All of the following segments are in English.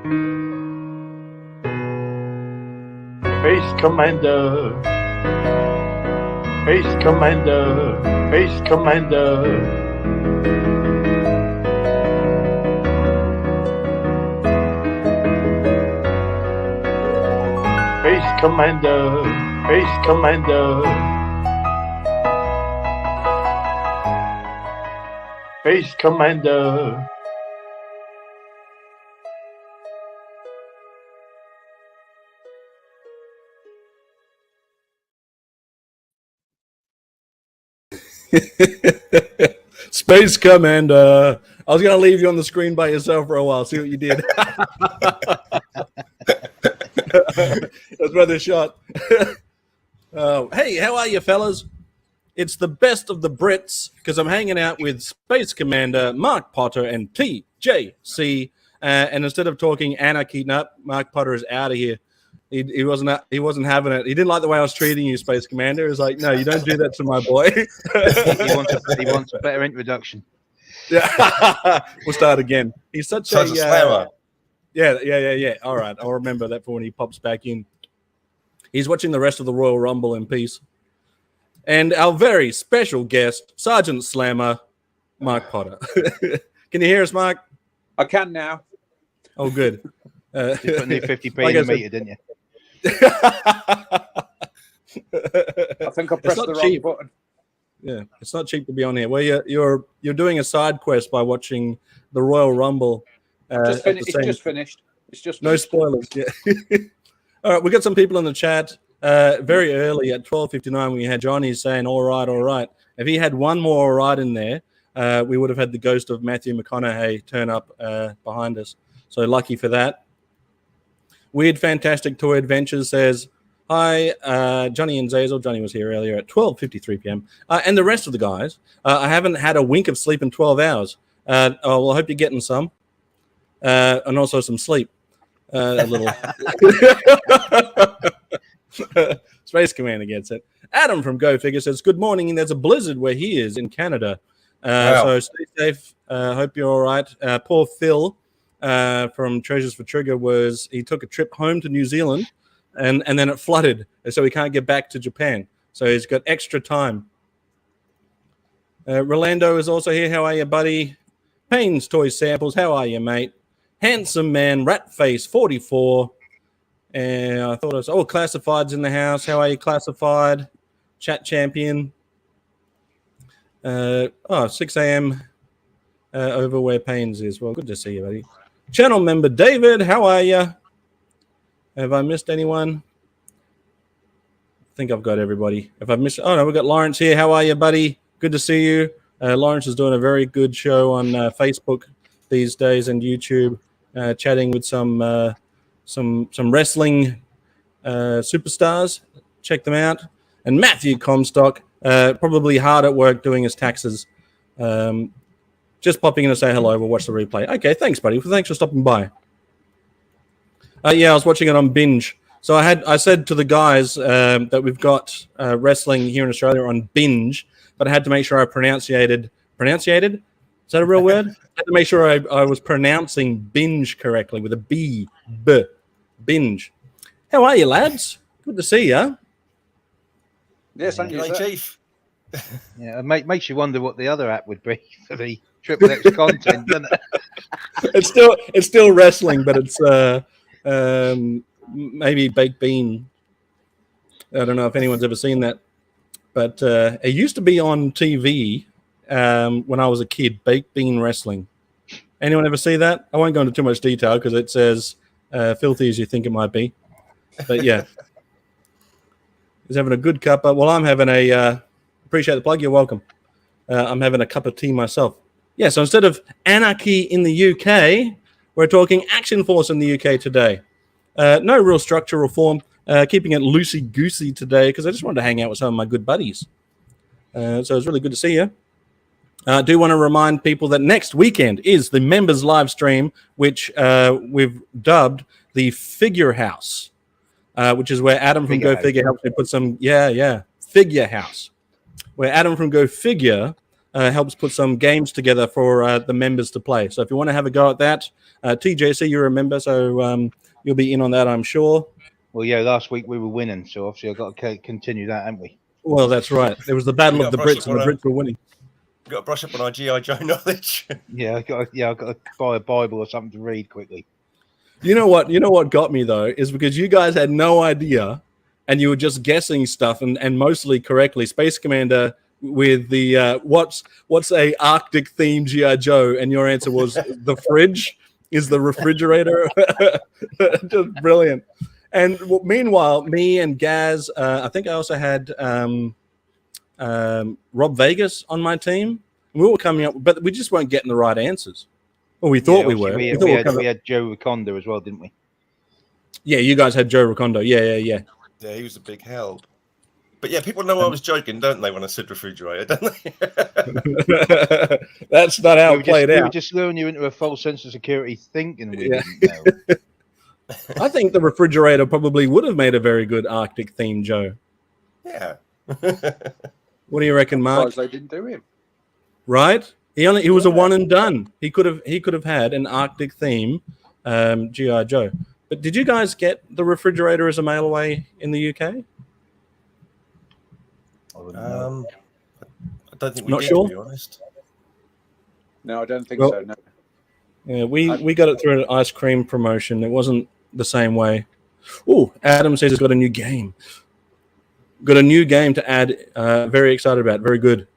Space Commander, Space Commander, Space Commander. Space Commander, Space Commander. Space Commander. Space Commander. I was going to leave you on the screen by yourself for a while. See what you did. That's worth a shot. Hey, how are you, fellas? It's the best of the Brits because I'm hanging out with Space Commander Mark Potter and TJC. And instead of talking anarchy, Mark Potter is out of here. He wasn't having it. He didn't like the way I was treating you, Space Commander. He was like, no, you don't do that to my boy. he wants a better introduction. Yeah, we'll start again. He's such a slammer. Yeah. All right, I'll remember that for when he pops back in. He's watching the rest of the Royal Rumble in peace. And our very special guest, Sergeant Slammer, Mark Potter. Can you hear us, Mark? I can now. Oh, good. You put new 50p in the meter, didn't you? I think I pressed the wrong button. Yeah, it's not cheap to be on here. Well, you're doing a side quest by watching the Royal Rumble. It's just finished. No spoilers. Yeah. All right, we got some people in the chat. Very early at 12:59, we had Johnny saying, "All right." If he had one more "all right" in there, we would have had the ghost of Matthew McConaughey turn up behind us. So lucky for that. Weird Fantastic Toy Adventures says, hi, Johnny and Zazel. Johnny was here earlier at 12:53 p.m. And the rest of the guys, I haven't had a wink of sleep in 12 hours. Well, I hope you're getting some. And also some sleep. A little. Space Commander gets it. Adam from GoFigure says, good morning, and there's a blizzard where he is in Canada. Wow. So stay safe. Hope you're all right. Poor Phil from Treasures for Trigger he took a trip home to New Zealand and then it flooded, and so he can't get back to Japan. So he's got extra time. Rolando is also here. How are you, buddy? Payne's Toy Samples. How are you, mate? Handsome Man, Ratface 44. And I thought it was, Classified's in the house. How are you, Classified? Chat champion. 6 a.m. Over where Payne's is. Well, good to see you, buddy. Channel member David, how are you? Have I missed anyone? I think I've got everybody. If I've missed, oh no, we've got Lawrence here. How are you, buddy? Good to see you. Lawrence is doing a very good show on Facebook these days and YouTube, chatting with some wrestling superstars. Check them out. And Matthew Comstock, probably hard at work doing his taxes. Just popping in to say hello. We'll watch the replay. Okay, thanks, buddy. Thanks for stopping by. I was watching it on Binge. So I said to the guys that we've got wrestling here in Australia on Binge, but I had to make sure I pronunciated. Is that a real word? I had to make sure I was pronouncing Binge correctly with a B. Binge. How are you, lads? Good to see you. Yes, thank you, Chief. Yeah, it makes you wonder what the other app would be for the Triple X content, doesn't it? It's still wrestling, but it's maybe baked bean. I don't know if anyone's ever seen that, but it used to be on TV when I was a kid. Baked bean wrestling. Anyone ever see that? I won't go into too much detail because it says filthy as you think it might be. But yeah, he's having a good cuppa. Well, I'm having appreciate the plug. You're welcome. I'm having a cup of tea myself. Yeah, so instead of anarchy in the UK, we're talking Action Force in the UK today. No real structural form. Keeping it loosey-goosey today because I just wanted to hang out with some of my good buddies. So it's really good to see you. I do want to remind people that next weekend is the members live stream, which we've dubbed the Figure House, which is where Adam from GoFigure helps me put some, Figure House, where Adam from GoFigure helps put some games together for the members to play. So if you want to have a go at that, TJC, you're a member, so you'll be in on that, I'm sure. Well, yeah, last week we were winning, so obviously I've got to continue that, haven't we? Well, that's right. There was the battle of the Brits, and the Brits were winning. Got to brush up on our GI Joe knowledge. Yeah, I've got to buy a Bible or something to read quickly. You know what got me though is because you guys had no idea, and you were just guessing stuff, and mostly correctly. Space Commander with the what's a Arctic themed GI Joe, and your answer was the fridge is the refrigerator. Just brilliant. And meanwhile, me and Gazz, I think I also had Rob Vegas on my team. We were coming up, but we just weren't getting the right answers. Well, we thought we were. We had Joe Recondo as well, didn't we? Yeah, you guys had Joe Recondo. Yeah. Yeah, he was a big help. But yeah, people know I was joking, don't they, when I said refrigerator, don't they? That's not how it played out. We were just luring you into a false sense of security thinking we didn't know. I think the refrigerator probably would have made a very good Arctic themed Joe. Yeah. What do you reckon, Mark? Because they didn't do him. Right? He was a one and done. He could have had an Arctic theme GI Joe. But did you guys get the refrigerator as a mail away in the UK? I don't think we Not did, sure? to be honest. No, I don't think so. No. Yeah, we got it through an ice cream promotion. It wasn't the same way. Oh, Adam says he's got a new game. Got a new game to add. Very excited about. Very good.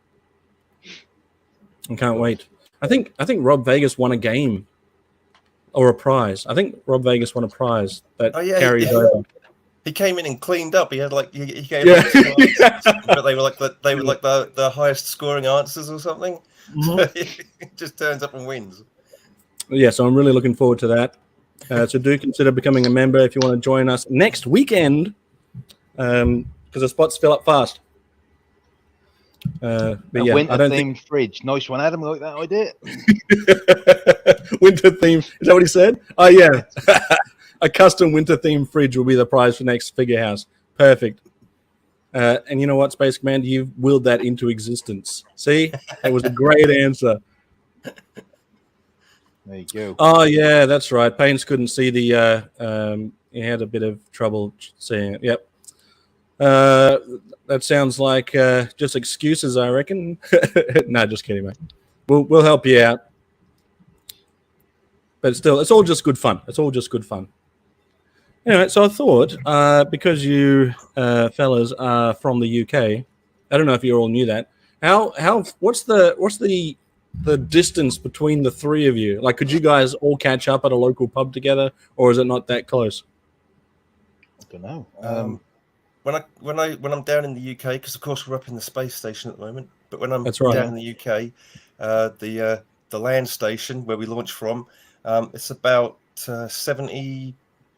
I can't wait. I think Rob Vegas won a game or a prize. I think Rob Vegas won a prize that carries over. He came in and cleaned up. He had he gave but they were like the highest scoring answers or something. Mm-hmm. So he just turns up and wins. Yeah, so I'm really looking forward to that. So do consider becoming a member if you want to join us next weekend, because the spots fill up fast. But yeah, winter-themed fridge. Nice one, Adam. Like that idea. Winter theme. Is that what he said? Oh, yeah. A custom winter-themed fridge will be the prize for next Figure House. Perfect. And you know what, Space Commander? You've willed that into existence. See? It was a great answer. There you go. Oh, yeah, that's right. Pains couldn't see the... he had a bit of trouble seeing it. Yep. That sounds like just excuses, I reckon. No, just kidding, mate. We'll help you out. But still, it's all just good fun. It's all just good fun. Anyway, so I thought, because you fellas are from the UK, I don't know if you all knew that. What's the distance between the three of you? Like, could you guys all catch up at a local pub together, or is it not that close? I don't know. When I'm down in the UK, because of course we're up in the space station at the moment, but when I'm down in the UK, the land station where we launch from, it's about 70,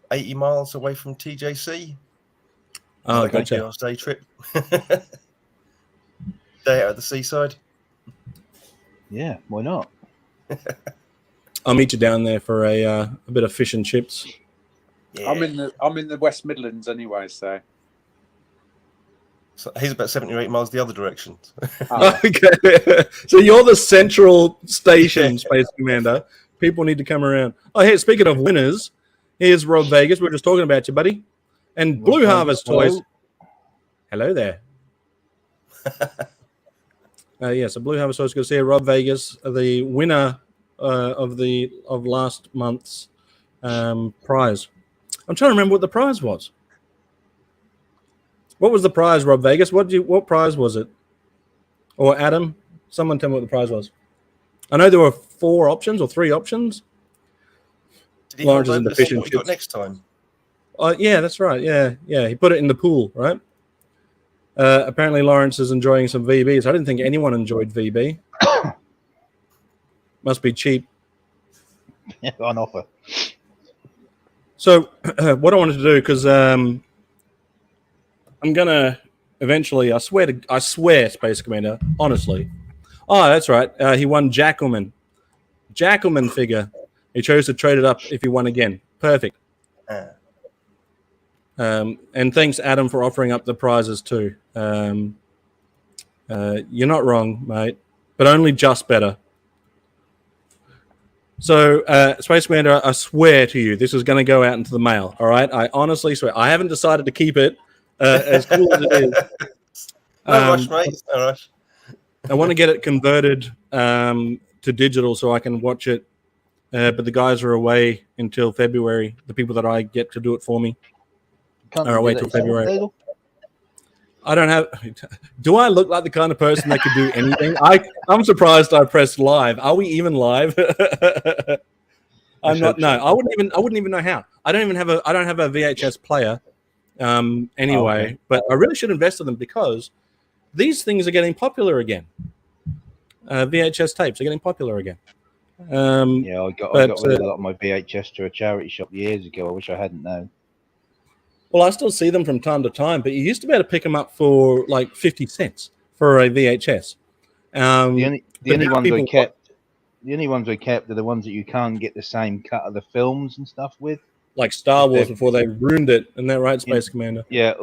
80 miles away from TJC. Oh, like gotcha. a day trip. Day out at the seaside. Yeah, why not? I'll meet you down there for a bit of fish and chips. Yeah. I'm in the West Midlands anyway, so. So he's about 70 or 80 miles the other direction. Okay. So you're the central station, Space Commander. People need to come around. Oh, hey, speaking of winners, here's Rob Vegas. We're just talking about you, buddy. And Blue Harvest Toys. Hello there. So Blue Harvest Toys, going to see Rob Vegas, the winner of last month's prize. I'm trying to remember what the prize was. What was the prize, Rob Vegas? What prize was it? Or Adam? Someone tell me what the prize was. I know there were 4 options or 3 options. Did he Lawrence is in the fish and what we got chips. next time? Yeah, that's right. Yeah. He put it in the pool, right? Apparently, Lawrence is enjoying some VBs. I didn't think anyone enjoyed VB. Must be cheap. Yeah, on offer. So, what I wanted to do, because I'm gonna eventually. I swear, Space Commander. Honestly. Oh, that's right. He won Jackalman figure. He chose to trade it up if he won again. Perfect. And thanks, Adam, for offering up the prizes too. You're not wrong, mate. but only just better. So, Space Commander, I swear to you, this is going to go out into the mail. All right, I honestly swear. I haven't decided to keep it. As cool as it is, No rush, mate. No rush. I want to get it converted to digital so I can watch it. But the guys are away until February. The people that I get to do it for me are away till February. I don't have. Do I look like the kind of person that could do anything? I'm surprised I pressed live. Are we even live? I'm not. No, I wouldn't even know how. I don't have a VHS player. Anyway, okay. But I really should invest in them because these things are getting popular again. VHS tapes are getting popular again. Yeah, I got rid of a lot of my VHS to a charity shop years ago. I wish I hadn't known. Well, I still see them from time to time, but you used to be able to pick them up for like 50 cents for a VHS. The only ones I kept are the ones that you can't get the same cut of the films and stuff with. Like Star Wars before they ruined it. Isn't that right, Space Commander? Yeah,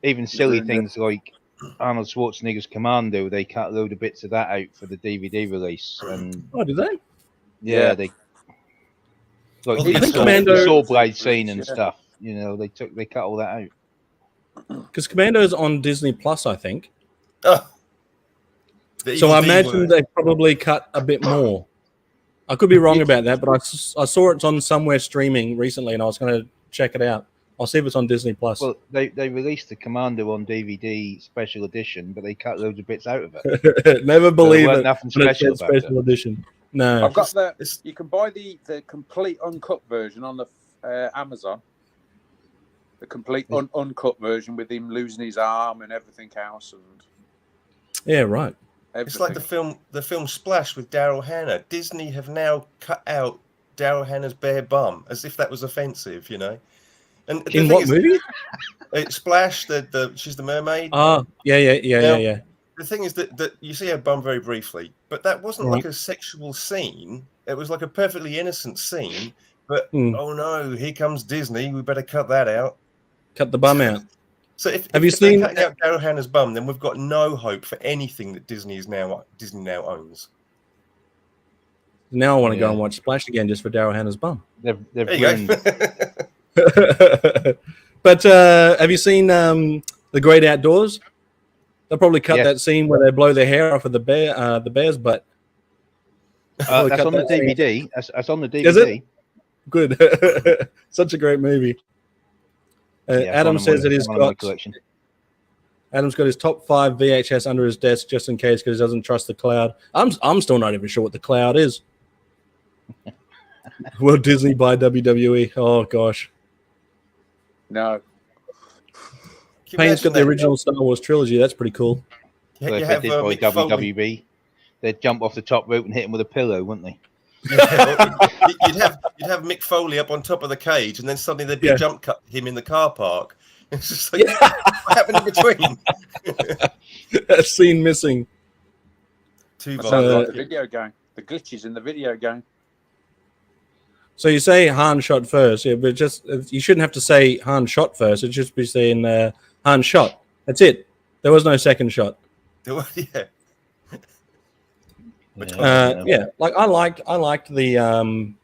even silly things like Arnold Schwarzenegger's Commando, they cut a load of bits of that out for the DVD release. And did they? Yeah, they like the saw blade scene and stuff. You know, they cut all that out. Because Commando's on Disney Plus, I think. Oh, so I imagine they probably cut a bit more. I could be wrong about that, but I saw it's on somewhere streaming recently, and I was going to check it out. I'll see if it's on Disney Plus. Well, they released the Commando on DVD special edition, but they cut loads of bits out of it. Never believe it. Nothing special about special edition. No, I've got you can buy the complete uncut version on the Amazon. The complete uncut version with him losing his arm and everything else, and yeah, right. Everything. It's like the film Splash with Daryl Hannah. Disney have now cut out Daryl Hannah's bare bum as if that was offensive, you know. And in what movie? Splash. She's the mermaid. Oh, yeah. The thing is that you see her bum very briefly, but that wasn't like a sexual scene. It was like a perfectly innocent scene. But oh no, here comes Disney. We better cut that out. Cut the bum out. So if you seen they cut out Daryl Hannah's bum, then we've got no hope for anything that Disney now owns. Now I want to go and watch Splash again just for Daryl Hannah's bum. There you go. But have you seen The Great Outdoors? They'll probably cut that scene where they blow their hair off of the bear's butt. That's on the DVD. That's on the DVD. Is it? Good. Such a great movie. Adam says that Adam's got his top 5 VHS under his desk just in case because he doesn't trust the cloud. I'm still not even sure what the cloud is. Will Disney buy WWE? Oh gosh. No. Payne's got the original Star Wars trilogy. That's pretty cool. So if they did buy WWE, they'd jump off the top rope and hit him with a pillow, wouldn't they? You'd have Mick Foley up on top of the cage, and then suddenly there'd be a jump cut to him in the car park. It's just like what happened in between? That scene missing. Sounds like the video game. The glitches in the video game. So you say Han shot first, but just you shouldn't have to say Han shot first. It should just be saying Han shot. That's it. There was no second shot. Like I liked the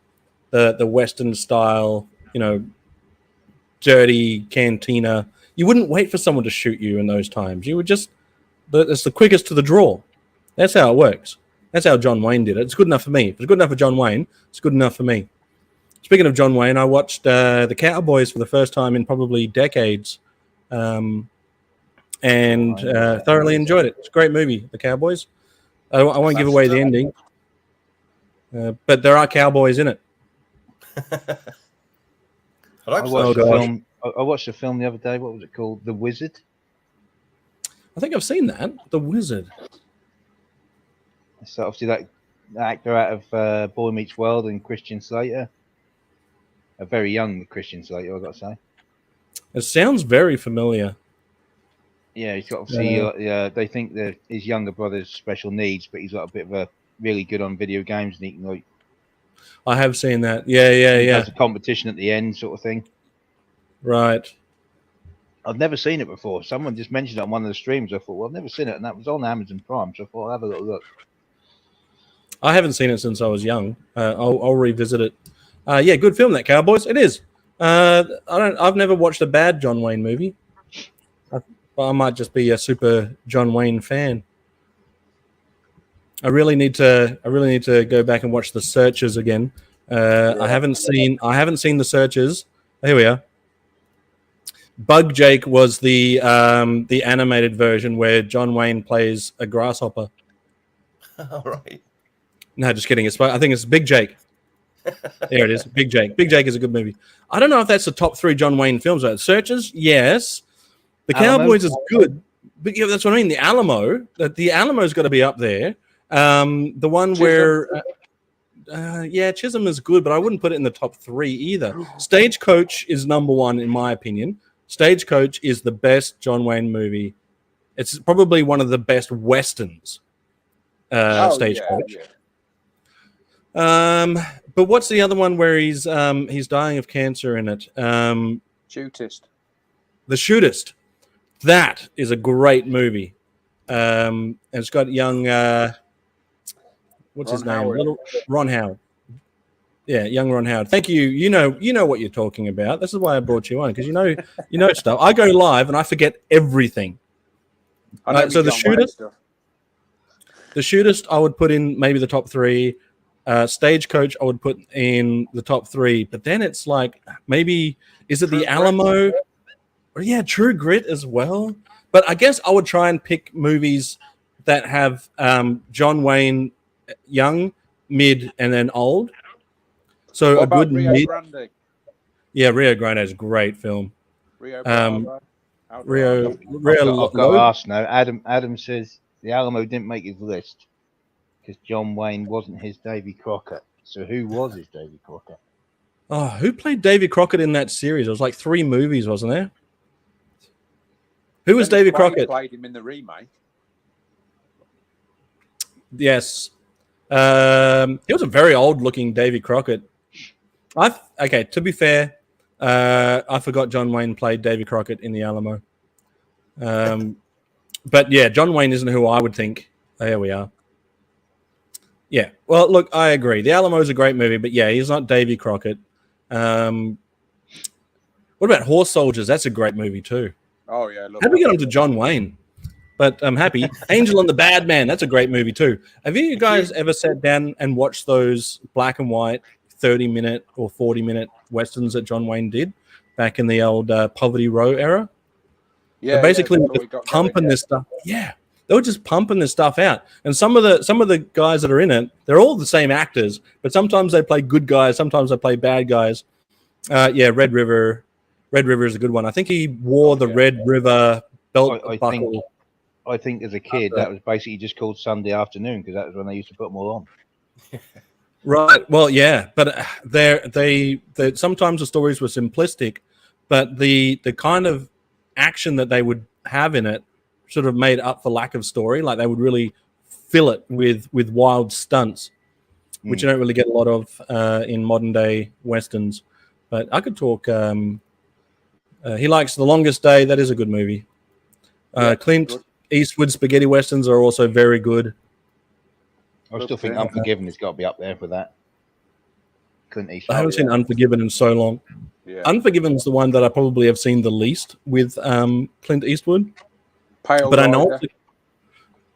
Western style, dirty cantina. You wouldn't wait for someone to shoot you in those times. You would just it's the quickest to the draw. That's how it works. That's how John Wayne did it. It's good enough for me. If it's good enough for John Wayne, it's good enough for me. Speaking of John Wayne, I watched the Cowboys for the first time in probably decades, and thoroughly enjoyed it. It's a great movie, The Cowboys. I won't give away the ending, but there are cowboys in it. I watched a film the other day. What was it called? The Wizard. I think I've seen that. The Wizard. So obviously that actor out of Boy Meets World and Christian Slater. A very young Christian Slater, I've got to say. It sounds very familiar. Yeah, he's got obviously. They think that his younger brother's special needs, but he's got a bit of a really good on video games, and he can I have seen that. Yeah. There's a competition at the end, sort of thing. Right. I've never seen it before. Someone just mentioned it on one of the streams. I thought, well, I've never seen it, and that was on Amazon Prime. So I thought I'll have a little look. I haven't seen it since I was young. I'll revisit it. Yeah, good film, that Cowboys. It is. I've never watched a bad John Wayne movie. I might just be a super John Wayne fan. I really need to go back and watch The Searchers again. I haven't seen The Searchers. Here we are. Bug Jake was the animated version where John Wayne plays a grasshopper. All right. No, just kidding. I think it's Big Jake. There it is. Big Jake. Big Jake is a good movie. I don't know if that's the top 3 John Wayne films. Searchers, yes. The Cowboys is good, but yeah, that's what I mean. The Alamo's got to be up there. The one where, Chisholm is good, but I wouldn't put it in the top 3 either. Stagecoach is number 1 in my opinion. Stagecoach is the best John Wayne movie. It's probably one of the best westerns. Stagecoach. But what's the other one where he's dying of cancer in it? Shootist. The Shootist. That is a great movie. And it's got young what's his name? Little Ron Howard. Yeah, young Ron Howard. Thank you. You know what you're talking about. This is why I brought you on, because you know stuff. I go live and I forget everything. So the Shootist, I would put in maybe the top 3. Stagecoach, I would put in the top 3. But then it's like, maybe is it the Alamo? Or yeah, True Grit as well. But I guess I would try and pick movies that have John Wayne young, mid, and then old. So what a good Rio mid. Grande? Yeah, Rio Grande is a great film. Rio. I've got to ask now. Adam says the Alamo didn't make his list because John Wayne wasn't his Davy Crockett. So who was his Davy Crockett? Oh, who played Davy Crockett in that series? It was like 3 movies, wasn't there? Who was Davy Crockett? Played him in the remake. Yes. He was a very old-looking Davy Crockett. Okay, to be fair, I forgot John Wayne played Davy Crockett in the Alamo. But yeah, John Wayne isn't who I would think. There we are. Yeah, well, look, I agree. The Alamo is a great movie, but yeah, he's not Davy Crockett. What about Horse Soldiers? That's a great movie too. Oh yeah. How do we get on to John Wayne? But I'm happy. Angel and the Bad Man. That's a great movie too. Have you guys ever sat down and watched those black and white 30-minute or 40-minute westerns that John Wayne did back in the old Poverty Row era? Yeah, basically pumping this stuff. Yeah, they were just pumping this stuff out. And some of the guys that are in it, they're all the same actors, but sometimes they play good guys, sometimes they play bad guys. Red River is a good one. I think he wore the Red River belt buckle. I think as a kid, that was basically just called Sunday Afternoon because that was when they used to put them all on. Right. Well, yeah, but they sometimes the stories were simplistic, but the kind of action that they would have in it sort of made up for lack of story. Like they would really fill it with wild stunts, which you don't really get a lot of in modern day westerns. But I could talk. He likes The Longest Day. That is a good movie. Clint Eastwood spaghetti westerns are also very good. I still think Unforgiven has got to be up there for that. Clint Eastwood. I haven't seen Unforgiven in so long. Yeah. Unforgiven's the one that I probably have seen the least with Clint Eastwood. Pale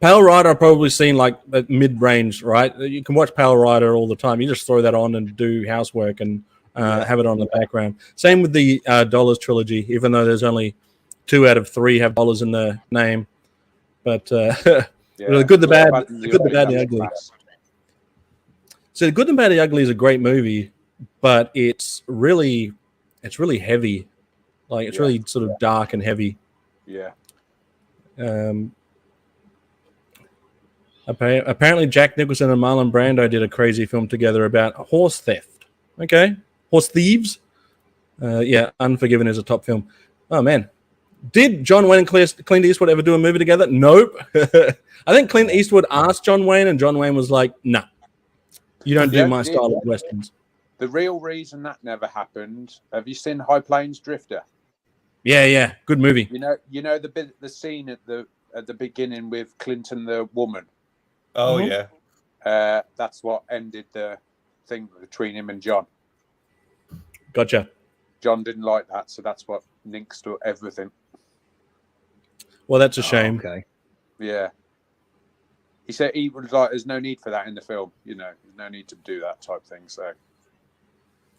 Rider I've probably seen like at mid-range, right? You can watch Pale Rider all the time. You just throw that on and do housework and have it on the background. Same with the Dollars trilogy, even though there's only 2 out of 3 have dollars in the name. But the Good, the Bad, the Ugly. So The Good, the Bad, the Ugly is a great movie, but it's really heavy. Like it's really sort of dark and heavy. Yeah. Apparently Jack Nicholson and Marlon Brando did a crazy film together about horse theft. Okay. Horse thieves. Unforgiven is a top film. Oh man. Did John Wayne and Clint Eastwood ever do a movie together? Nope. I think Clint Eastwood asked John Wayne, and John Wayne was like, "Nah, you don't do my style of westerns." The real reason that never happened. Have you seen High Plains Drifter? Yeah, good movie. You know the scene at the beginning with Clinton the woman. Oh yeah. That's what ended the thing between him and John. Gotcha. John didn't like that, so that's what links to everything. Well, that's a shame. Okay. Yeah. He said he was like, "There's no need for that in the film. You know, there's no need to do that type thing." So,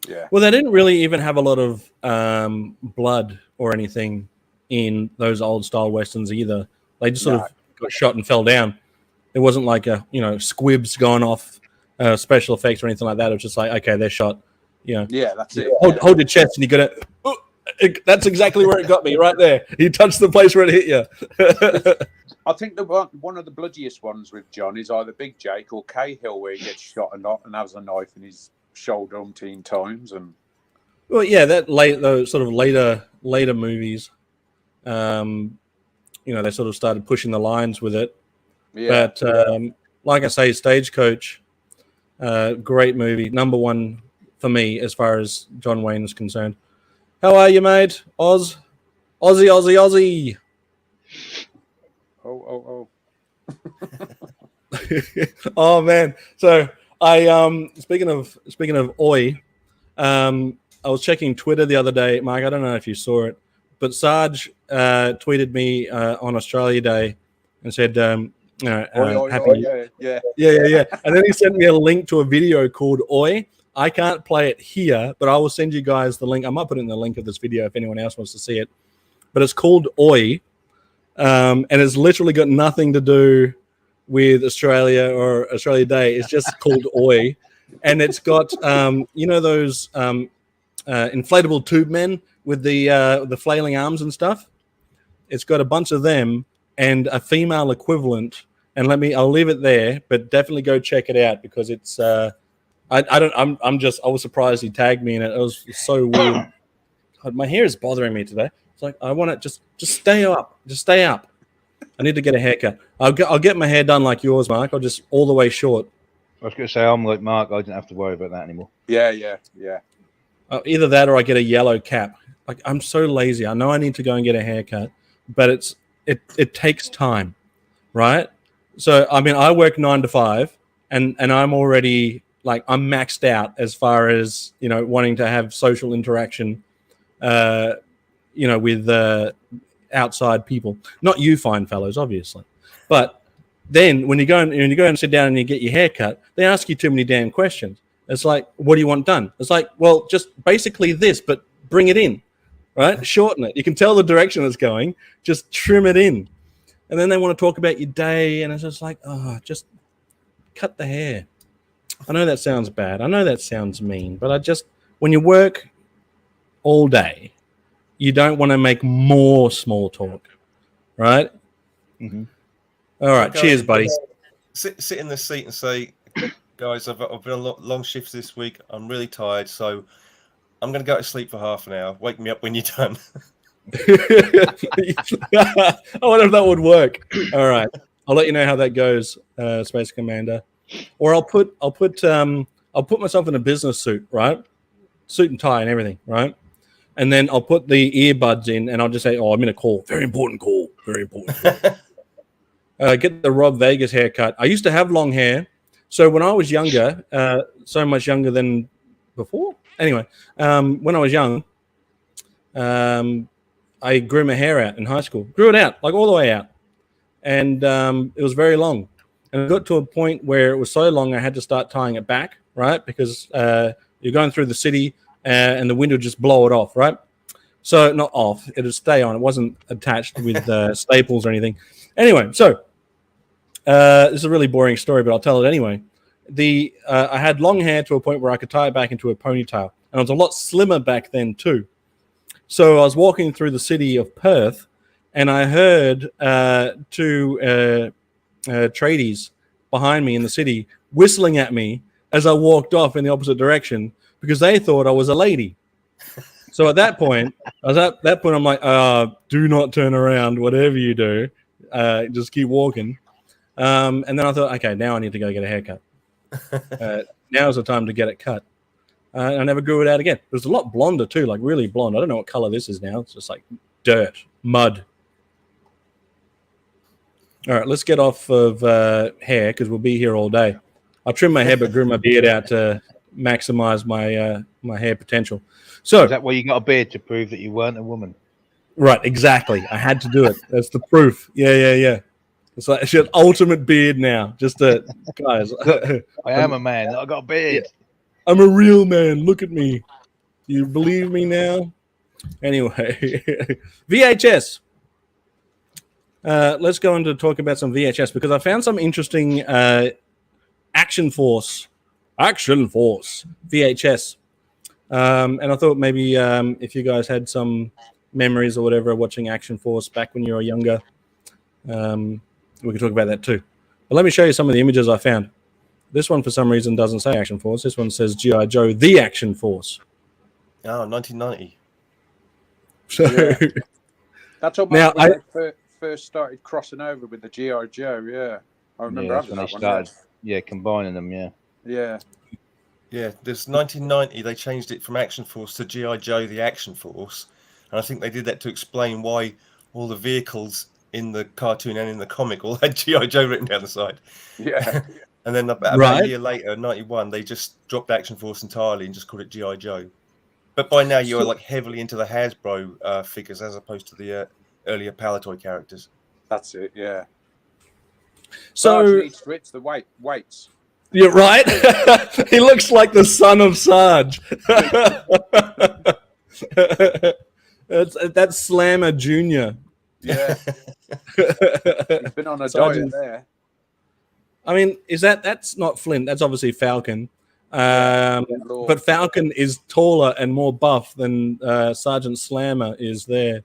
yeah. Well, they didn't really even have a lot of blood or anything in those old style westerns either. They just sort of got shot and fell down. It wasn't like squibs going off, special effects or anything like that. It was just like, okay, they're shot. Yeah, that's it. Hold your chest and you got to. That's exactly where it got me, right there. You touched the place where it hit you. I think one of the bloodiest ones with John is either Big Jake or Cahill, where he gets shot a lot and has a knife in his shoulder umpteen times. And well, yeah, those sort of later movies, they sort of started pushing the lines with it. Yeah. But like I say, Stagecoach, great movie, number one for me as far as John Wayne is concerned. How are you, mate? Aussie. Oh. Oh man. So I speaking of Oi, I was checking Twitter the other day, Mike. I don't know if you saw it, but Sarge tweeted me on Australia Day and said, happy. Yeah. And then he sent me a link to a video called Oi. I can't play it here, but I will send you guys the link. I might put it in the link of this video if anyone else wants to see it. But it's called Oi, and it's literally got nothing to do with Australia or Australia Day. It's just called Oi, and it's got those inflatable tube men with the flailing arms and stuff. It's got a bunch of them and a female equivalent. And I'll leave it there, but definitely go check it out because it's. I was surprised he tagged me in it. It was so weird. God, my hair is bothering me today. It's like I want to just stay up. Just stay up. I need to get a haircut. I'll get my hair done like yours, Mark. I'll just all the way short. I was going to say I'm like Mark. I don't have to worry about that anymore. Yeah. Either that or I get a yellow cap. Like I'm so lazy. I know I need to go and get a haircut, but it takes time, right? So I mean, I work 9 to 5, and I'm already. Like I'm maxed out as far as wanting to have social interaction, with outside people. Not you, fine fellows, obviously. But then when you go and sit down and you get your hair cut, they ask you too many damn questions. It's like, what do you want done? It's like, well, just basically this, but bring it in, right? Shorten it. You can tell the direction it's going. Just trim it in, and then they want to talk about your day, and it's just like, just cut the hair. I know that sounds bad. I know that sounds mean, but when you work all day, you don't want to make more small talk, right? Mm-hmm. All right. Cheers, buddy. Sit in the seat and say, guys, I've been on long shifts this week. I'm really tired, so I'm going to go to sleep for half an hour. Wake me up when you're done. I wonder if that would work. All right. I'll let you know how that goes, Space Commander. Or I'll put myself in a business suit, right? Suit and tie and everything, right? And then I'll put the earbuds in and I'll just say, I'm in a call. Very important call. Very important call. Get the Rob Vegas haircut. I used to have long hair. So when I was younger, so much younger than before. Anyway, when I was young, I grew my hair out in high school. Grew it out, like all the way out. And it was very long. And it got to a point where it was so long I had to start tying it back, right? Because you're going through the city and the wind would just blow it off, right? So not off, it would stay on. It wasn't attached with staples or anything. Anyway, so this is a really boring story, but I'll tell it anyway. I had long hair to a point where I could tie it back into a ponytail. And I was a lot slimmer back then too. So I was walking through the city of Perth and I heard two tradies behind me in the city whistling at me as I walked off in the opposite direction because they thought I was a lady. So at that point, I'm like, do not turn around, whatever you do, just keep walking. And then I thought, okay, now I need to go get a haircut. Now's the time to get it cut. I never grew it out again. It was a lot blonder too, like really blonde. I don't know what color this is now. It's just like dirt, mud. All right, let's get off of hair because we'll be here all day. I trimmed my hair but grew my beard out to maximize my my hair potential. So is that why you got a beard, to prove that you weren't a woman? Right, exactly. I had to do it. That's the proof. Yeah. It's like she has ultimate beard now. Just guys. Look, I am a man. I got a beard. Yeah. I'm a real man. Look at me. You believe me now? Anyway, VHS. Let's go on to talk about some VHS because I found some interesting Action Force VHS. And I thought maybe if you guys had some memories or whatever watching Action Force back when you were younger, we could talk about that too. But let me show you some of the images I found. This one for some reason doesn't say Action Force. This one says G.I. Joe The Action Force. Oh, 1990. So yeah. That's about now when they first started crossing over with the G.I. Joe. Yeah, I remember that's when they started. Yeah, combining them. Yeah. This 1990. They changed it from Action Force to G.I. Joe: The Action Force, and I think they did that to explain why all the vehicles in the cartoon and in the comic all had G.I. Joe written down the side. Yeah. And then about a year later, 91, they just dropped Action Force entirely and just called it G.I. Joe. But by now, you're like heavily into the Hasbro figures as opposed to the earlier Palitoy characters. That's it. Yeah. So it's the weights. You're right. He looks like the son of Sarge. That's Slammer Jr. Yeah. He's been on a diet there. I mean, that's not Flint? That's obviously Falcon. But Falcon is taller and more buff than Sergeant Slammer is there.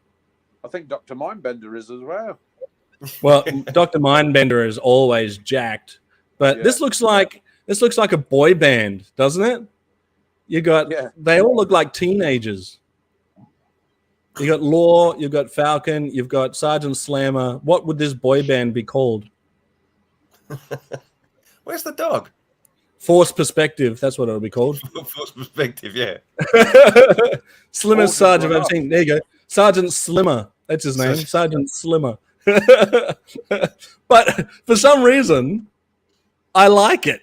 I think Dr. Mindbender is as well. Well, Dr. Mindbender is always jacked. But this looks like a boy band, doesn't it? They all look like teenagers. You got Law, you've got Falcon, you've got Sergeant Slammer. What would this boy band be called? Where's the dog? Force Perspective. That's what it would be called. Force Perspective, yeah. Slimmest Sergeant I've ever seen. There you go. Sergeant Slimmer. That's his name. Sergeant Slimmer. But for some reason, I like it.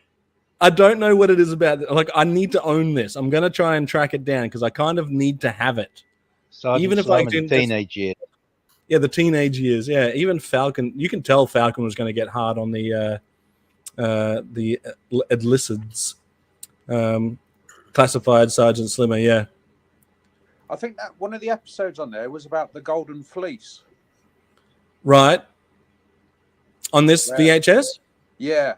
I don't know what it is about. Like, I need to own this. I'm going to try and track it down because I kind of need to have it. Sergeant even if Slimmer, I didn't teenage years. Yeah, the teenage years. Yeah, even Falcon. You can tell Falcon was going to get hard on the Adlicids. Classified Sergeant Slimmer. Yeah. I think that one of the episodes on there was about the Golden Fleece. Right. On this VHS? Yeah.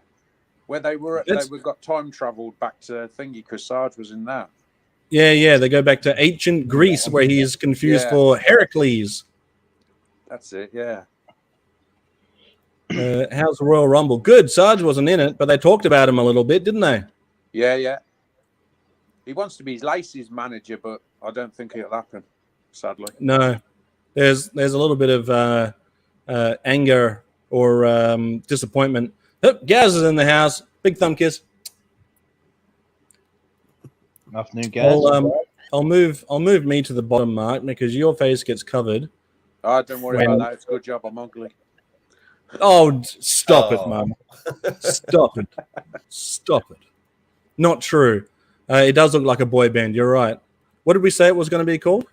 Where they got time traveled back to Thingy because Sarge was in that. Yeah. They go back to ancient Greece where he is confused for Heracles. That's it, yeah. How's the Royal Rumble? Good. Sarge wasn't in it, but they talked about him a little bit, didn't they? Yeah. He wants to be Lacey's manager, but I don't think it'll happen, sadly. No. There's a little bit of anger or disappointment. Oh, Gazz is in the house. Big thumb kiss. Afternoon, Gazz. I'll move me to the bottom, Mark, because your face gets covered. Oh, don't worry about that. It's a good job. I'm ugly. Oh, stop it, Mum. Stop it. Stop it. Not true. It does look like a boy band. You're right. What did we say it was going to be called?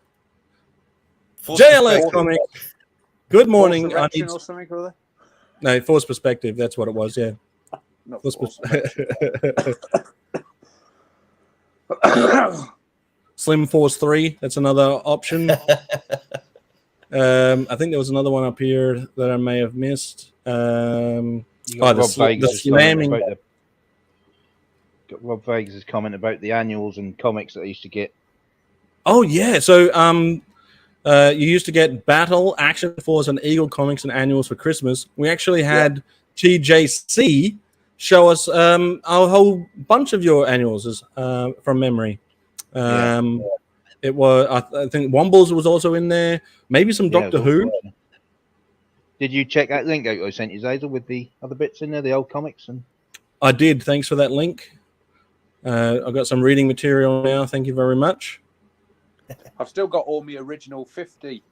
JLS Comics. Good morning. Or something or other? No, Force Perspective. That's what it was, yeah. Slim Force 3. That's another option. I think there was another one up here that I may have missed. The slamming. Got Rob Vegas' comment about the annuals and comics that I used to get. Oh yeah, so you used to get Battle, Action Force, and Eagle comics and annuals for Christmas. We actually had TJC show us a whole bunch of your annuals from memory. It was, I think, Wombles was also in there. Maybe some Doctor Who. Did you check that link out I sent you, Zazel, with the other bits in there, the old comics? And I did. Thanks for that link. I've got some reading material now. Thank you very much. I've still got all my original 50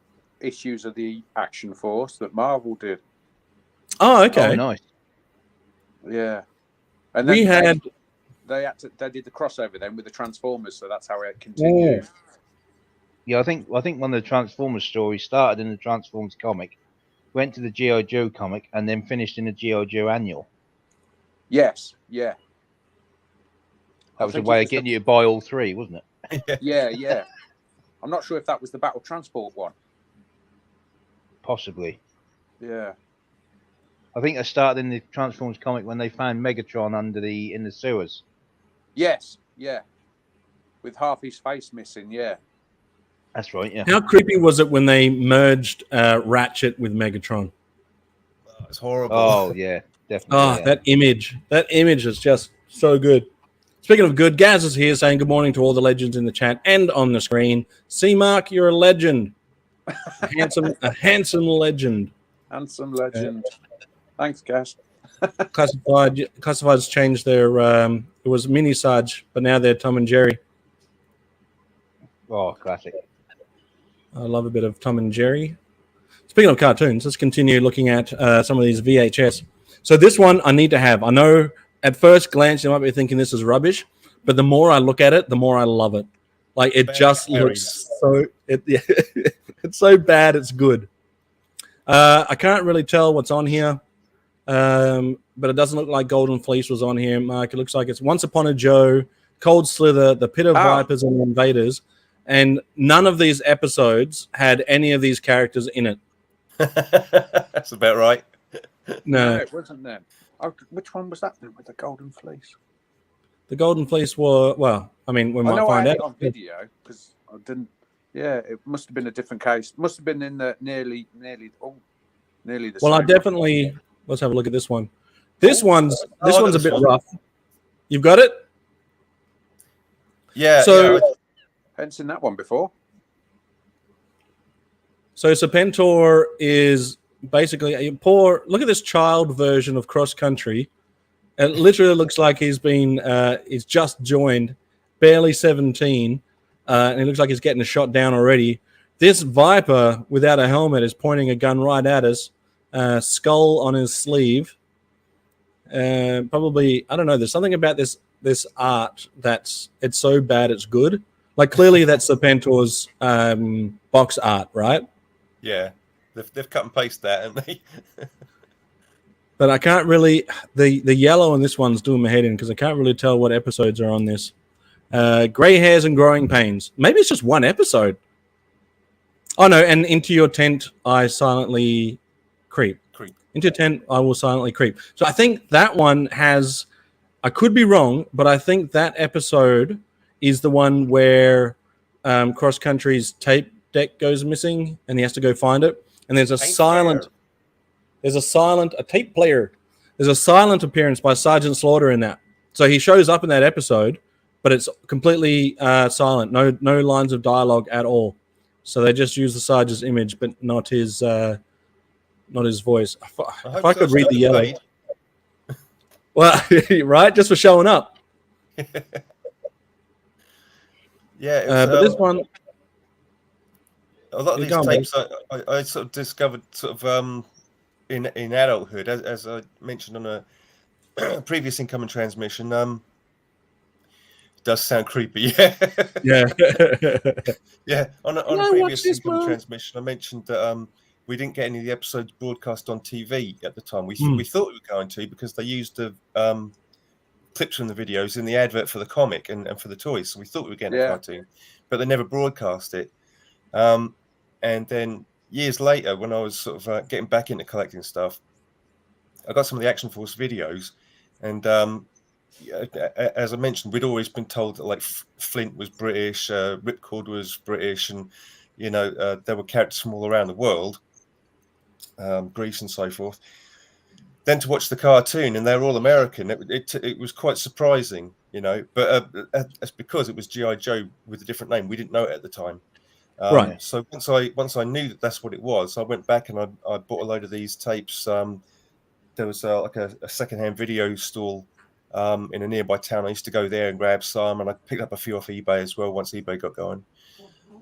issues of the Action Force that Marvel did. Oh, okay. Oh, nice. Yeah, and We had they did the crossover then with the Transformers, so that's how it continued. Oh. Yeah, I think one of the Transformers stories started in the Transformers comic, went to the G.I. Joe comic, and then finished in the G.I. Joe annual. Yes, yeah. That was a way of getting you to buy all three, wasn't it? Yeah. I'm not sure if that was the Battle Transport one. Possibly. Yeah. I think they started in the Transformers comic when they found Megatron in the sewers. Yes, yeah. With half his face missing, yeah. That's right, yeah. How creepy was it when they merged Ratchet with Megatron? Oh, it's horrible. Oh, yeah, definitely. Oh, yeah. that image is just so good. Speaking of good, Gazz is here saying good morning to all the legends in the chat and on the screen. C-Mark, you're a legend. A handsome legend. Handsome legend. Thanks, Gazz. Classifieds changed their it was Mini Sarge, but now they're Tom and Jerry. Oh, classic. I love a bit of Tom and Jerry. Speaking of cartoons, let's continue looking at some of these VHS. So this one I need to have. I know at first glance you might be thinking this is rubbish, but the more I look at it, the more I love it. Like it just looks so it's so bad it's good. I can't really tell what's on here, but it doesn't look like Golden Fleece was on here, Mark. It looks like it's Once Upon a Joe, Cold Slither, The Pit of Vipers and Invaders, and none of these episodes had any of these characters in it. That's about right. No, it wasn't then. Oh, which one was that then with the Golden Fleece? The Golden Fleece were, well, I mean, we might find out. It on video because I didn't. Yeah, it must have been a different case. Must have been in the nearly the same. Well, I definitely. Let's have a look at this one. This one's a bit rough. You've got it. Yeah. So I hadn't seen that one before. So Serpentor is basically a poor. Look at this child version of Cross Country. It literally looks like he's just joined, barely 17, and it looks like he's getting a shot down already. This Viper without a helmet is pointing a gun right at us. Skull on his sleeve. Probably, I don't know. There's something about this art it's so bad it's good. Like clearly that's Serpentor's box art, right? Yeah, they've cut and pasted that, haven't they? But I can't really. The yellow on this one's doing my head in because I can't really tell what episodes are on this. Gray hairs and growing pains. Maybe it's just one episode. Oh no! And Into Your Tent, I silently creep. Into Your Tent, I will silently creep. So I think that one has. I could be wrong, but I think that episode is the one where Cross Country's tape deck goes missing, and he has to go find it. And there's a tape player. There's a silent appearance by Sergeant Slaughter in that. So he shows up in that episode, but it's completely silent. No lines of dialogue at all. So they just use the Sergeant's image, but not his voice. If I could read the yellow. Well, right, just for showing up. Yeah, but this one. A lot of these tapes I sort of discovered sort of in adulthood, as I mentioned on a previous incoming transmission. Does sound creepy, yeah. Yeah. On a previous incoming transmission, I mentioned that we didn't get any of the episodes broadcast on TV at the time. We thought we were going to because they used the clips from the videos in the advert for the comic and for the toys. So we thought we were getting a cartoon, but they never broadcast it. And then years later, when I was sort of getting back into collecting stuff, I got some of the Action Force videos, and as I mentioned, we'd always been told that like Flint was British, Ripcord was British, and there were characters from all around the world, Greece and so forth. Then to watch the cartoon, and they're all American. It was quite surprising, But that's because it was G.I. Joe with a different name. We didn't know it at the time. Right. So once I knew that that's what it was, I went back and I bought a load of these tapes. There was like a secondhand video stall in a nearby town. I used to go there and grab some, and I picked up a few off eBay as well once eBay got going.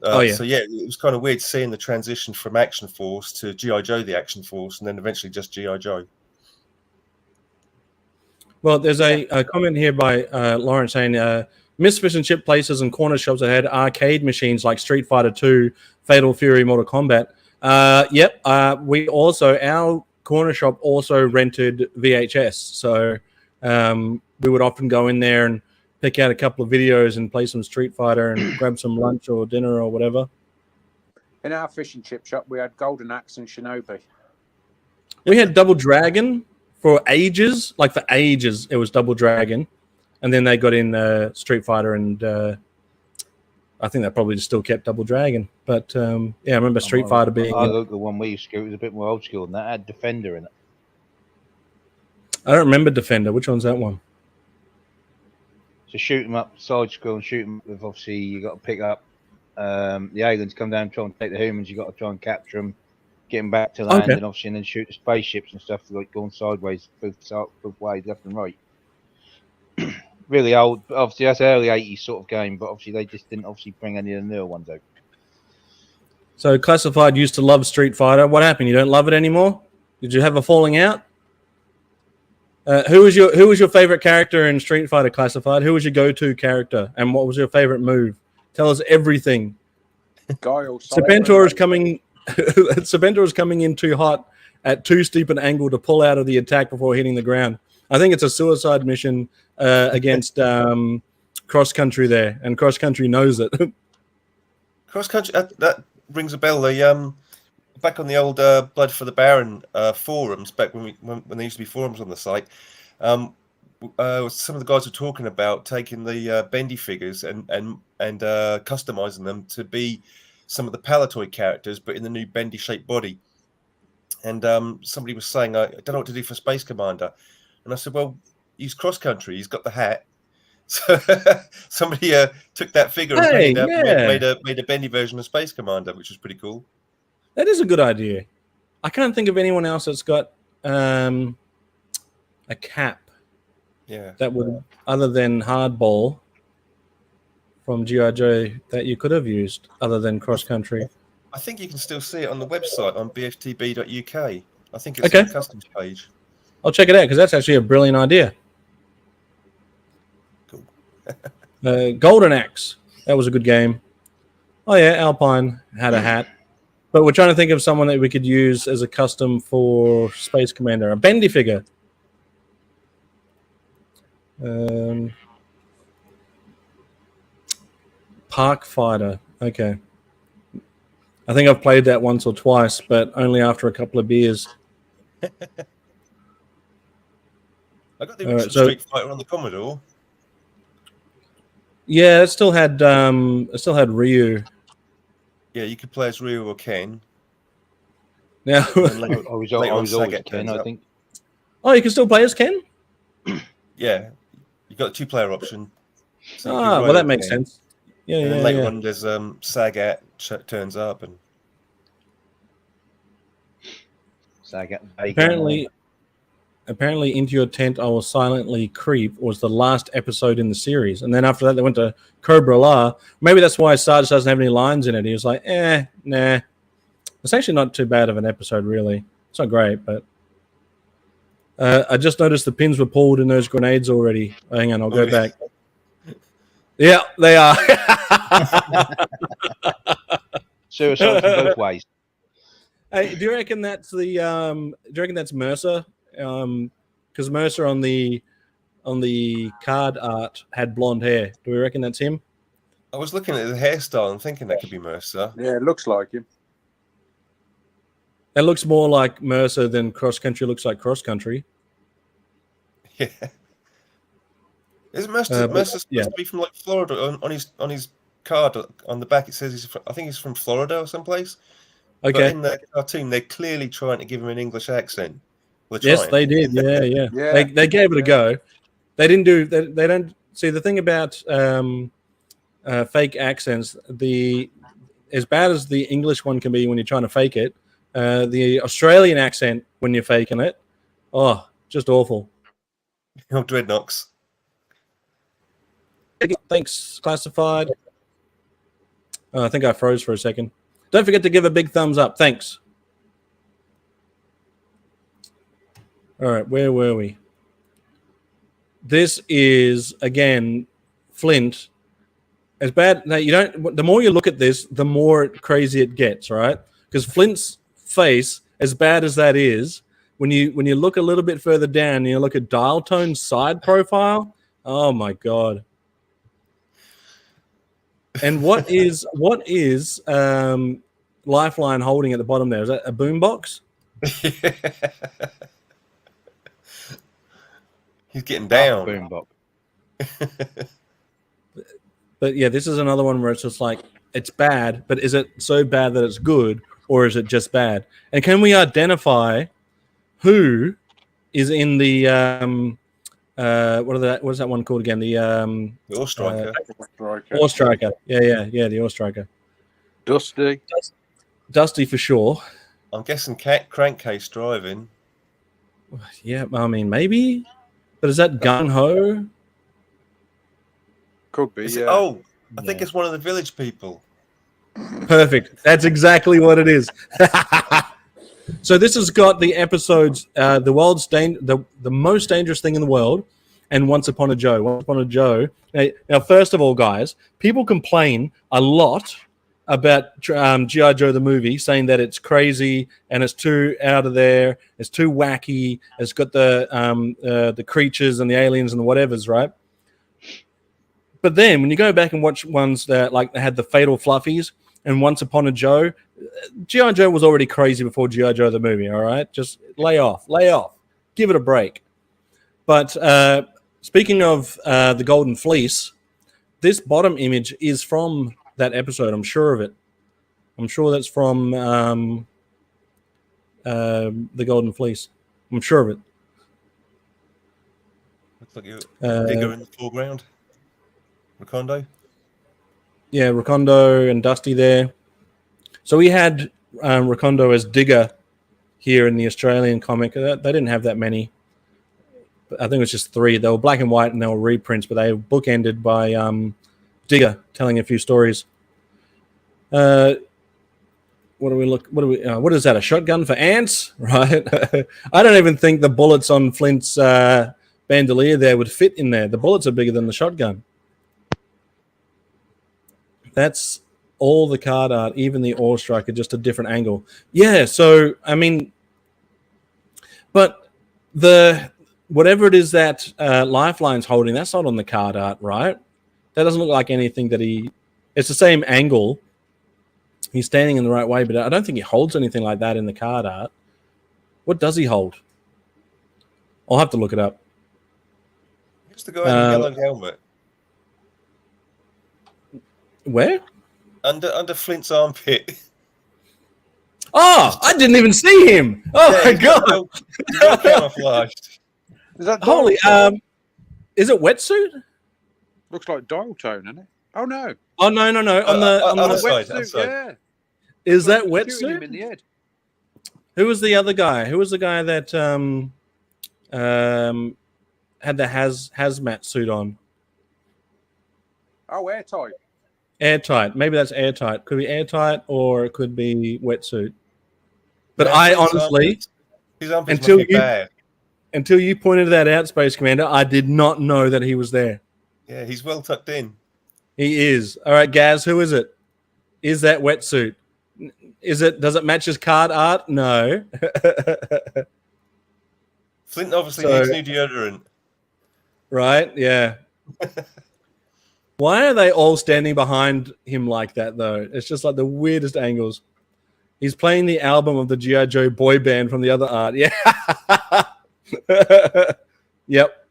So yeah, it was kind of weird seeing the transition from Action Force to G.I. Joe, the Action Force, and then eventually just G.I. Joe. Well, there's a comment here by Lawrence saying, Misfits and chip places and corner shops that had arcade machines like Street Fighter 2, Fatal Fury, Mortal Kombat. We also, our corner shop also rented VHS. So we would often go in there and pick out a couple of videos and play some Street Fighter and grab some lunch or dinner or whatever. In our fish and chip shop, we had Golden Axe and Shinobi. We had Double Dragon for ages. Like for ages, it was Double Dragon. And then they got in Street Fighter, and I think they probably still kept Double Dragon. But yeah, I remember Street Fighter being. I looked at the one we used to go. It was a bit more old school, and that had Defender in it. I don't remember Defender. Which one's that one? So shoot them up, side scroll, and shoot them with. Obviously, you got to pick up the aliens, come down, and try and take the humans. You got to try and capture them, get them back to land, and obviously, and then shoot the spaceships and stuff like going sideways, both ways, left and right. Really old, obviously that's early 80s sort of game, but obviously they just didn't bring any of the newer ones out. So Classified used to love Street Fighter. What happened? You don't love it anymore? Did you have a falling out? Who was your favorite character in Street Fighter, Classified? Who was your go-to character, and what was your favorite move? Tell us everything. Serpentor is coming. Serpentor is coming in too hot at too steep an angle to pull out of the attack before hitting the ground. I think it's a suicide mission against Cross Country there, and Cross Country knows it. Cross Country, that rings a bell. They back on the old Blood for the Baron forums, back when there used to be forums on the site. Some of the guys were talking about taking the bendy figures and customizing them to be some of the Palatoy characters, but in the new bendy shaped body. And somebody was saying, I don't know what to do for Space Commander. And I said, well, use Cross Country. He's got the hat. So somebody took that figure and made a bendy version of Space Commander, which was pretty cool. That is a good idea. I can't think of anyone else that's got a cap. Yeah. That would, other than Hardball from G.I. Joe, that you could have used, other than Cross Country. I think you can still see it on the website on bftb.uk. I think it's on the customs page. I'll check it out because that's actually a brilliant idea. Cool. Golden Axe. That was a good game. Oh, yeah, Alpine had a hat. But we're trying to think of someone that we could use as a custom for Space Commander. A bendy figure. Park Fighter. Okay. I think I've played that once or twice, but only after a couple of beers. I got the original Street Fighter on the Commodore. Yeah, it still had Ryu. Yeah, you could play as Ryu or Ken. Now, I was always Ken, I think. Oh, you can still play as Ken? Yeah, you got a 2-player option. So well, that makes sense. Yeah, and then later on, there's Sagat turns up, and Sagat. Apparently, Into Your Tent, I Will Silently Creep was the last episode in the series. And then after that, they went to Cobra La. Maybe that's why Sarge doesn't have any lines in it. He was like, nah. It's actually not too bad of an episode, really. It's not great, but I just noticed the pins were pulled in those grenades already. Hang on, I'll go back. Yeah, they are. Suicide both ways. Hey, do you reckon that's Mercer? Because Mercer on the card art had blonde hair. Do we reckon that's him? I was looking at the hairstyle and thinking that could be Mercer. Yeah, it looks like him. It looks more like Mercer than Cross Country looks like Cross Country. Yeah. Is Mercer supposed to be from like Florida? On his card on the back it says I think he's from Florida or someplace. Okay. But in that cartoon, they're clearly trying to give him an English accent. Yes, they did. Yeah. They gave it a go. They didn't do. They don't see the thing about fake accents. As bad as the English one can be when you're trying to fake it, the Australian accent when you're faking it, just awful. Oh, Dreadnoks. Thanks, Classified. Oh, I think I froze for a second. Don't forget to give a big thumbs up. Thanks. All right, where were we? This is, again, Flint. As bad. Now, you don't. The more you look at this, the more crazy it gets, right? Because Flint's face, as bad as that is, when you look a little bit further down and you look at Dial Tone's side profile, oh my god! And what is Lifeline holding at the bottom there? Is that a boombox? He's getting down. Boombox. But yeah, this is another one where it's just like, it's bad, but is it so bad that it's good, or is it just bad? And can we identify who is in the what is that one called again? The Oar Striker. Oar Striker. Yeah, the Oar Striker. Dusty for sure. I'm guessing Crankcase driving. Yeah, I mean maybe, but is that Gung Ho? Could be. Is Yeah. it, oh, I think it's one of the village people. Perfect. That's exactly what it is. So this has got the episodes, the most dangerous thing in the world, and Once Upon a Joe. Once Upon a Joe. Now, first of all, guys, people complain a lot about G.I. Joe the movie, saying that it's crazy and it's too out of there, it's too wacky, it's got the creatures and the aliens and the whatevers, right? But then when you go back and watch ones that like they had the Fatal Fluffies and Once Upon a Joe, G.I. Joe was already crazy before G.I. Joe the movie, all right? Just lay off. Give it a break. But speaking of the Golden Fleece, this bottom image is from that episode. I'm sure of it. I'm sure that's from the Golden Fleece. I'm sure of it. Looks like a digger in the foreground. Recondo. Yeah, Recondo and Dusty there. So we had Recondo as Digger here in the Australian comic. They didn't have that many. I think it was just 3. They were black and white and they were reprints, but they were bookended by Digger telling a few stories. What is that? A shotgun for ants? Right? I don't even think the bullets on Flint's bandolier there would fit in there. The bullets are bigger than the shotgun. That's all the card art, even the Oar Striker, just a different angle. Yeah, so, I mean, but whatever it is that Lifeline's holding, that's not on the card art, right? That doesn't look like anything that it's the same angle. He's standing in the right way, but I don't think he holds anything like that in the card art. What does he hold? I'll have to look it up. Who's the guy in the yellow helmet? Where? Under Flint's armpit. Oh, I didn't even see him. Oh my god! He's well camouflaged. Is that Holy, dial tone? is it wetsuit? Looks like dial tone, isn't it? Oh no! Oh no! On the other side. Wetsuit, yeah. Is that Shooting him wetsuit? in the head. Who was the other guy? Who was the guy that had the hazmat suit on? Oh, airtight. Airtight. Maybe that's airtight. Could be airtight or it could be wetsuit. But Yeah, I Flint's honestly, his armpit's until looking bad. until you pointed that out, Space Commander, I did not know that he was there. Yeah, he's well tucked in. He is. All right, Gaz, who is it? Is that wetsuit? Does it match his card art? No. Flint obviously needs new deodorant. Right? Yeah. Why are they all standing behind him like that, though? It's just like the weirdest angles. He's playing the album of the G.I. Joe boy band from the other art. Yeah. Yep.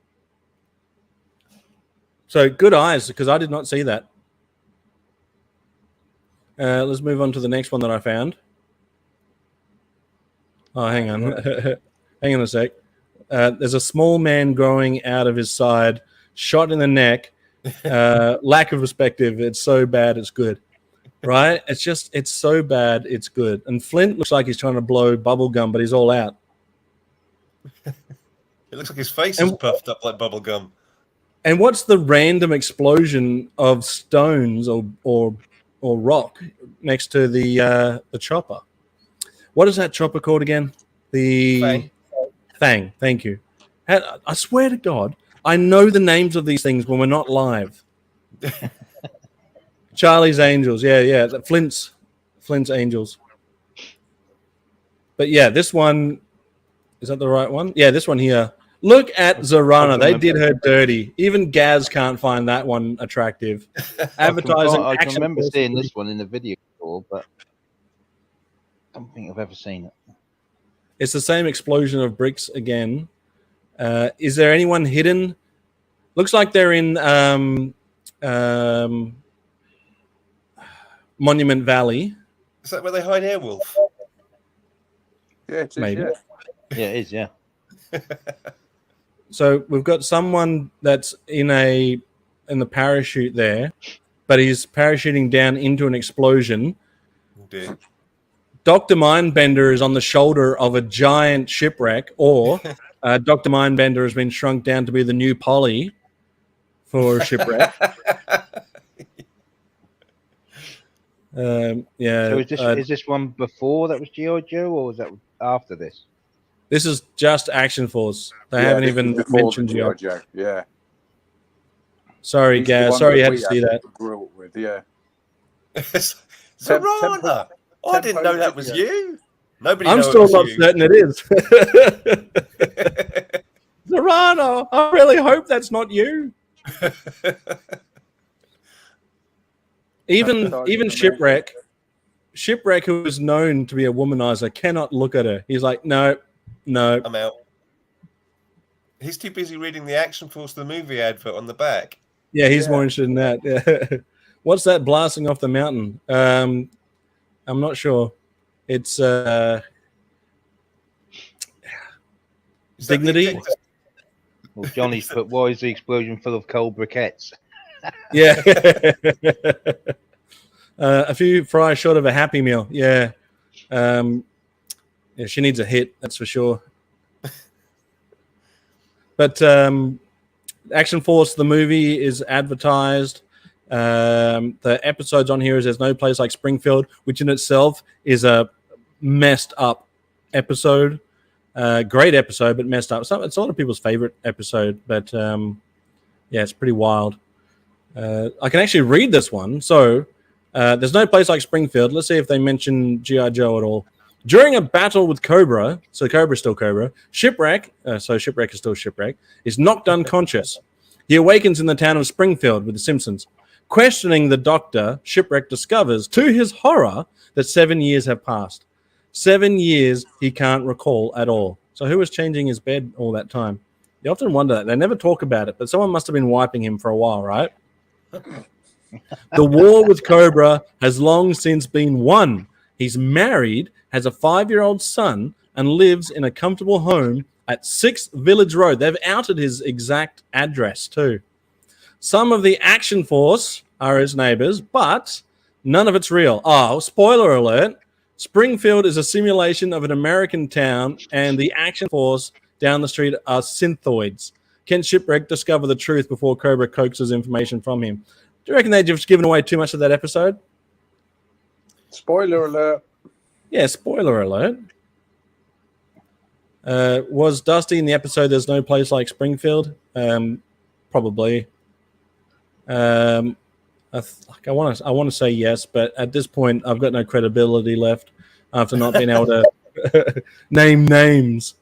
So good eyes, because I did not see that. Let's move on to the next one that I found. Oh, hang on. Hang on a sec. There's a small man growing out of his side, shot in the neck. Lack of perspective. It's so bad, it's good. Right? It's so bad, it's good. And Flint looks like he's trying to blow bubble gum, but he's all out. It looks like his face is puffed up like bubble gum. And what's the random explosion of stones or or rock next to the chopper. What is that chopper called again? The Fang. Thank you. I swear to God, I know the names of these things when we're not live. Charlie's Angels. Yeah. Flint's Angels. But yeah, this one, is that the right one? Yeah, this one here. Look at Zorana. They did her dirty. Even Gazz can't find that one attractive. Advertising. I can remember seeing this one in the video before, but I don't think I've ever seen it. It's the same explosion of bricks again. Is there anyone hidden? Looks like they're in Monument Valley. Is that where they hide Airwolf? Yeah, it is. Maybe. Yeah, it is. Yeah. So we've got someone that's in the parachute there, but he's parachuting down into an explosion. Oh dear. Dr. Mindbender is on the shoulder of a giant shipwreck, or Dr. Mindbender has been shrunk down to be the new Polly for shipwreck. Yeah. So is this one before that was G.I. Joe, or was that after this? This is just Action Force. They haven't even mentioned G.I. Joe. Yeah. Sorry, Gaz. Sorry you had to see that. Grew up with, yeah. Zorana! I didn't know that was you. Nobody. I'm still not certain it is. Zorana, I really hope that's not you. Even Shipwreck, who is known to be a womanizer, cannot look at her. He's like, no, I'm out. He's too busy reading the Action Force the movie advert on the back. Yeah, he's more interested in that. Yeah. What's that blasting off the mountain? I'm not sure. It's Dignity. Well, Johnny's put, why is the explosion full of cold briquettes? Yeah. A few fries short of a Happy Meal. Yeah. Yeah, she needs a hit, that's for sure. But Action Force, the movie, is advertised. The episodes on here is There's No Place Like Springfield, which in itself is a messed up episode. Great episode, but messed up. It's a lot of people's favorite episode, but yeah, it's pretty wild. I can actually read this one. So There's No Place Like Springfield. Let's see if they mention G.I. Joe at all. During a battle with Cobra, so Cobra's still Cobra, Shipwreck, so Shipwreck is still Shipwreck, is knocked unconscious. He awakens in the town of Springfield with the Simpsons. Questioning the doctor, Shipwreck discovers, to his horror, that 7 years have passed. 7 years he can't recall at all. So who was changing his bed all that time? You often wonder that. They never talk about it, but someone must have been wiping him for a while, right? The war with Cobra has long since been won. He's married, has a 5-year-old son, and lives in a comfortable home at 6 Village Road. They've outed his exact address too. Some of the Action Force are his neighbors, but none of it's real. Oh, spoiler alert. Springfield is a simulation of an American town, and the Action Force down the street are synthoids. Can Shipwreck discover the truth before Cobra coaxes information from him? Do you reckon they've just given away too much of that episode? Spoiler alert. Yeah, spoiler alert. Was Dusty in the episode There's No Place Like Springfield? Probably. I want to say yes, but at this point, I've got no credibility left after not being able to name names.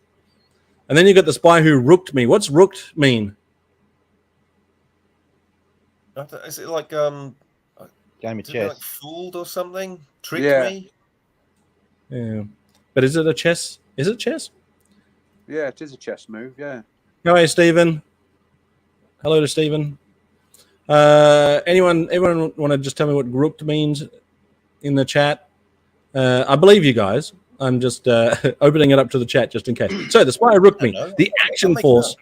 And then you got the spy who rooked me. What's rooked mean? Is it like game of chess? Like fooled or something? Tricked me? Yeah. But is it a chess? Is it chess? Yeah, it is a chess move, yeah. Hi, Stephen. Hello to Stephen. Anyone want to just tell me what rooked means in the chat? I believe you guys. I'm just opening it up to the chat just in case. So the spy rooked me. The Action Force.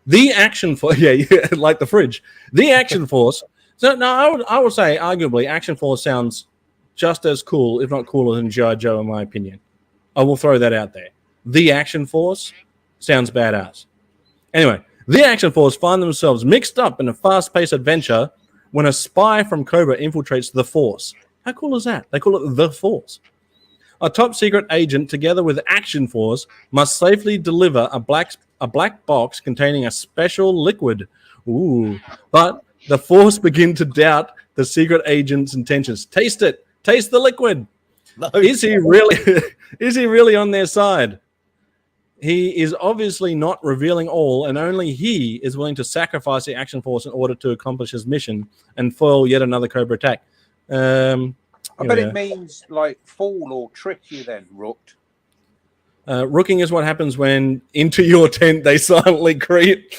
The Action Force. Yeah, like the fridge. The Action Force. So no, I would say arguably Action Force sounds just as cool, if not cooler than G.I. Joe, in my opinion. I will throw that out there. The Action Force sounds badass. Anyway, the Action Force find themselves mixed up in a fast-paced adventure when a spy from Cobra infiltrates the Force. How cool is that? They call it the Force. A top secret agent, together with Action Force, must safely deliver a black box containing a special liquid. Ooh. But the Force begin to doubt the secret agent's intentions. Taste it. Taste the liquid. No. Is he really on their side? He is obviously not revealing all, and only he is willing to sacrifice the Action Force in order to accomplish his mission and foil yet another Cobra attack. I bet it means like fool or trick you then, rooked. Rooking is what happens when into your tent they silently creep.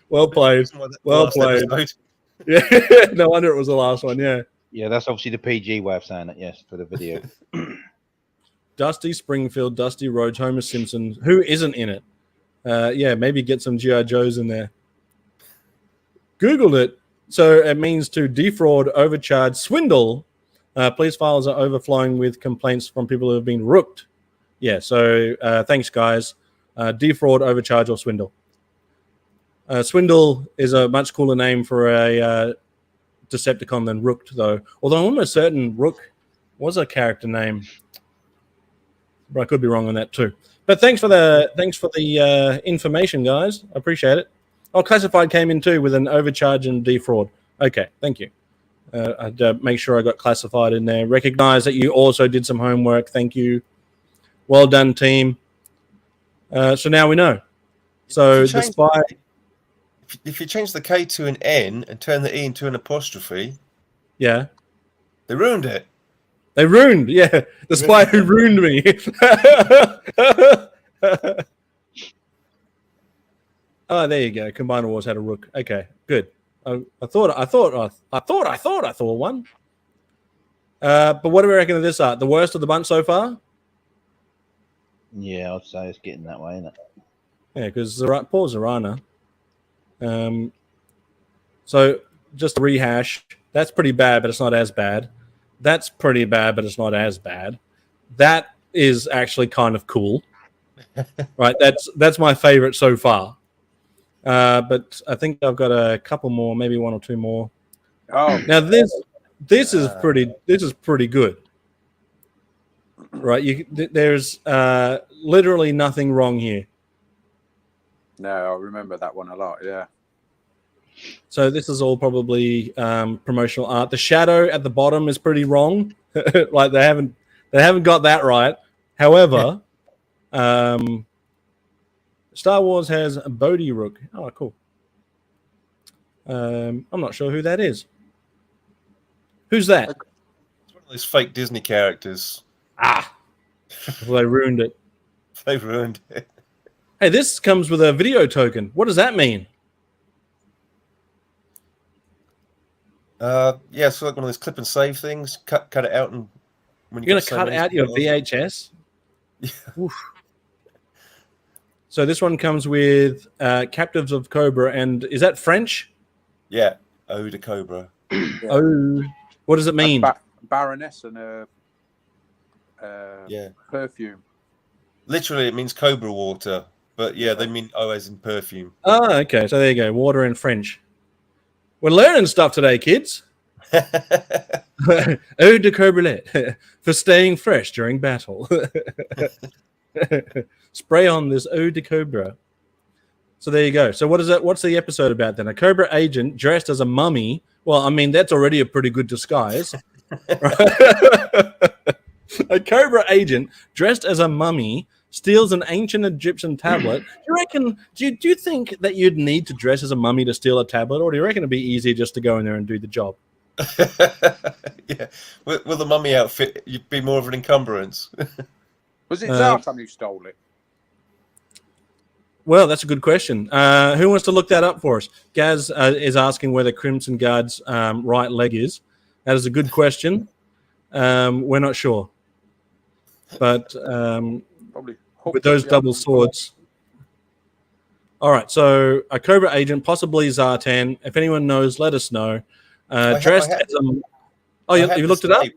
Well played. Well played. Yeah, no wonder it was the last one. Yeah. Yeah, that's obviously the PG way of saying it. Yes, for the video. Dusty Springfield, Dusty Rhodes, Homer Simpson. Who isn't in it? Yeah, maybe get some G.I. Joes in there. Googled it. So it means to defraud, overcharge, swindle. Police files are overflowing with complaints from people who have been rooked. Yeah, so thanks, guys. Defraud, overcharge, or swindle. Swindle is a much cooler name for a Decepticon than rooked, though. Although I'm almost certain rook was a character name. But I could be wrong on that too. But thanks for the information, guys. I appreciate it. Oh, Classified came in too with an overcharge and defraud. Okay, thank you. I'd make sure I got Classified in there. Recognize that you also did some homework. Thank you. Well done, team. So now we know. So the spy... If you change the K to an N and turn the E into an apostrophe... Yeah. They ruined it. They ruined, yeah. The spy who ruined me. Oh, there you go. Combined Wars had a rook. Okay, good. I thought one. But what do we reckon of this art? The worst of the bunch so far? Yeah, I'd say it's getting that way, isn't it? Yeah, because Paul Zarana. So just to rehash, that's pretty bad, but it's not as bad. That's pretty bad, but it's not as bad. That is actually kind of cool. Right? That's my favorite so far. But I think I've got a couple more, maybe one or two more. Oh, now this is pretty good, right? There's literally nothing wrong here. No, I remember that one a lot. Yeah. So this is all probably promotional art. The shadow at the bottom is pretty wrong. Like they haven't got that right. However, Star Wars has Bodhi Rook. Oh, cool. I'm not sure who that is. Who's that? It's one of those fake Disney characters. Ah, well, they ruined it. They ruined it. Hey, this comes with a video token. What does that mean? Yeah, so like one of those clip and save things. Cut it out, and when you're going to cut out your VHS. Yeah. Oof. So this one comes with Captives of Cobra, and is that French? Yeah, Eau de Cobra. Yeah. Oh, what does it mean? Baroness and perfume. Literally, it means Cobra water, but yeah, they mean O as in perfume. Oh, okay. So there you go. Water in French. We're learning stuff today, kids. Eau de Cobra for staying fresh during battle. Spray on this Eau de Cobra. So there you go. So what is it? What's the episode about then? A Cobra agent dressed as a mummy. Well, I mean, that's already a pretty good disguise. A Cobra agent dressed as a mummy steals an ancient Egyptian tablet. Do you think that you'd need to dress as a mummy to steal a tablet, or do you reckon it'd be easier just to go in there and do the job? Yeah, with the mummy outfit, you'd be more of an encumbrance. Was it Zartan who stole it? Well, that's a good question. Who wants to look that up for us? Gazz is asking where the Crimson Guard's right leg is. That is a good question. We're not sure. But Probably with those double swords. All right, so a Cobra agent, possibly Zartan. If anyone knows, let us know. Dressed as a... Oh, you looked it up?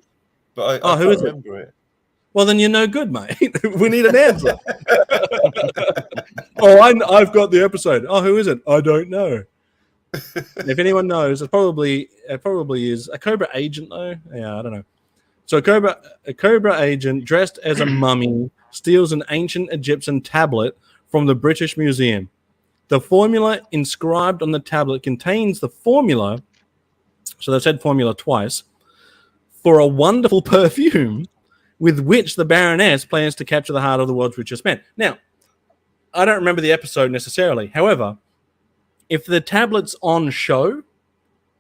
But I who is remember it? Well, then you're no good, mate. We need an answer. I've got the episode. Oh, who is it? I don't know. If anyone knows, it probably is a Cobra agent though. Yeah, I don't know. So a Cobra agent dressed as a mummy steals an ancient Egyptian tablet from the British Museum. The formula inscribed on the tablet contains the formula, so they've said formula twice, for a wonderful perfume with which the Baroness plans to capture the heart of the world's richest man. Now, I don't remember the episode necessarily. However, if the tablet's on show,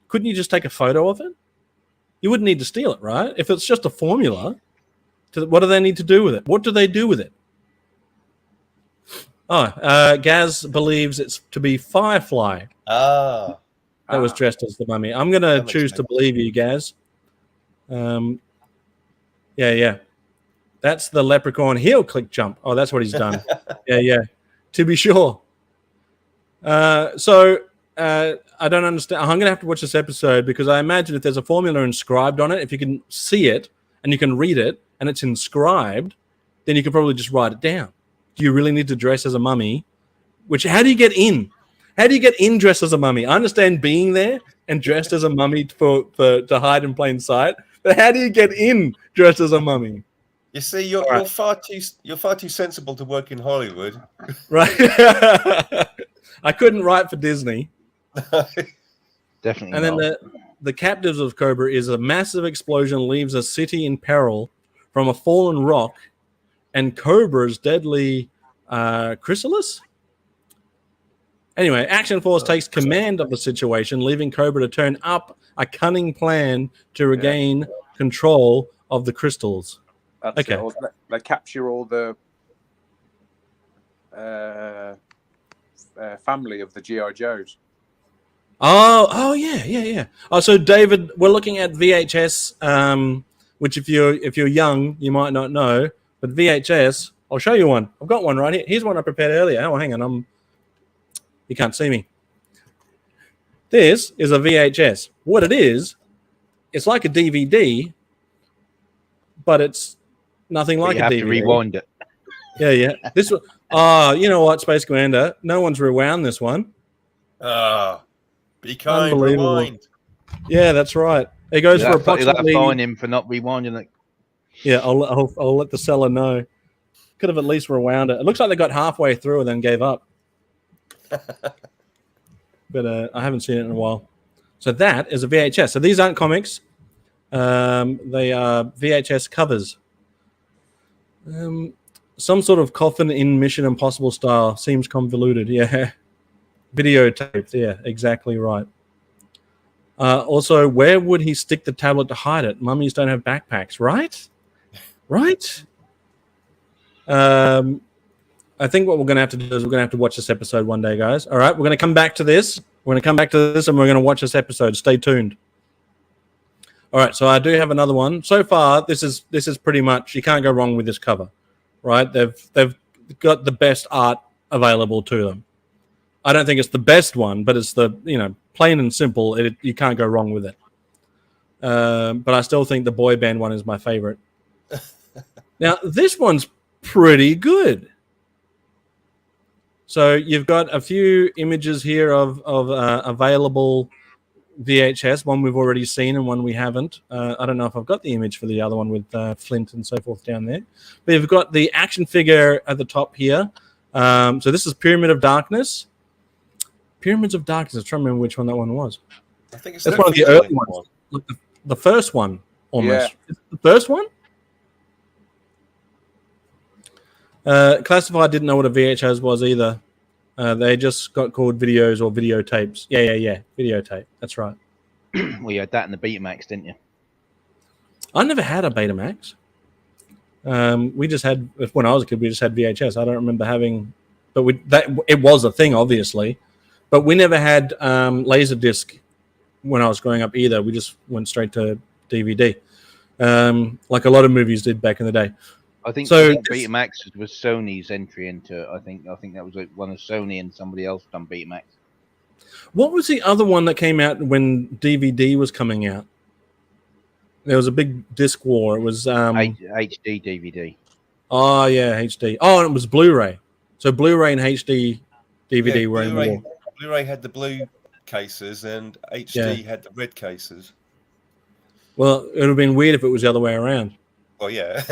couldn't you just take a photo of it? You wouldn't need to steal it, right? If it's just a formula, what do they need to do with it? What do they do with it? Oh, Gazz believes it's to be Firefly. That was dressed as the mummy. I'm going to choose to believe you, Gazz. Yeah. That's the leprechaun heel click jump. Oh, that's what he's done. Yeah. To be sure. So I don't understand. I'm going to have to watch this episode because I imagine if there's a formula inscribed on it, if you can see it and you can read it and it's inscribed, then you can probably just write it down. Do you really need to dress as a mummy? How do you get in? How do you get in dressed as a mummy? I understand being there and dressed as a mummy to hide in plain sight, but how do you get in dressed as a mummy? You see, you're far too sensible to work in Hollywood. Right. I couldn't write for Disney. Definitely. And then the captives of Cobra is a massive explosion leaves a city in peril from a fallen rock and Cobra's deadly chrysalis. Anyway, Action Force takes command of the situation, leaving Cobra to turn up a cunning plan to regain control of the crystals. That's okay. It. They capture all the family of the G.I. Joes. Oh, yeah. Oh, so David, we're looking at VHS, which if you're young, you might not know, but VHS. I'll show you one. I've got one right here. Here's one I prepared earlier. Oh, hang on. You can't see me. This is a VHS. What it is, it's like a DVD, but it's nothing like a DVD. You have to rewind it. Yeah. This one. Oh, you know what, Space Commander? No one's rewound this one. Be kind, rewind. Yeah, that's right. It goes for approximately. You'll fine him for not rewinding it. Yeah, I'll let the seller know. Could have at least rewound it. It looks like they got halfway through and then gave up. But I haven't seen it in a while. So that is a VHS. So these aren't comics. They are VHS covers. Some sort of coffin in Mission Impossible style. Seems convoluted. Yeah. Videotaped. Yeah, exactly right. Also, where would he stick the tablet to hide it? Mummies don't have backpacks, right? Right? I think what we're going to have to do is we're going to have to watch this episode one day, guys. All right, we're going to come back to this. And we're going to watch this episode. Stay tuned. All right, so I do have another one. So far, this is pretty much, you can't go wrong with this cover, right? They've got the best art available to them. I don't think it's the best one, but it's the, plain and simple. You can't go wrong with it. But I still think the boy band one is my favorite. Now, this one's pretty good. So you've got a few images here of available VHS, one we've already seen and one we haven't. I don't know if I've got the image for the other one with Flint and so forth down there. But you've got the action figure at the top here. So this is Pyramid of Darkness. Pyramids of Darkness. I'm trying to remember which one that one was. I think it's that's one of the early ones. Like the first one, almost. Yeah. The first one? Classified didn't know what a VHS was either. They just got called videos or videotapes. Yeah. Videotape. That's right. Well, you had that in the Betamax, didn't you? I never had a Betamax. We just had, when I was a kid, we just had VHS. I don't remember having, but it was a thing, obviously. But we never had Laserdisc when I was growing up either. We just went straight to DVD, like a lot of movies did back in the day. I think Betamax was Sony's entry into it. I think that was one of Sony and somebody else done Betamax. What was the other one that came out when DVD was coming out? There was a big disc war. It was HD DVD. Oh yeah, HD. Oh, and it was Blu-ray. So Blu-ray and HD DVD Yeah, were in war. Blu-ray had the blue cases and HD had the red cases. Well, it would have been weird if it was the other way around. Well, yeah.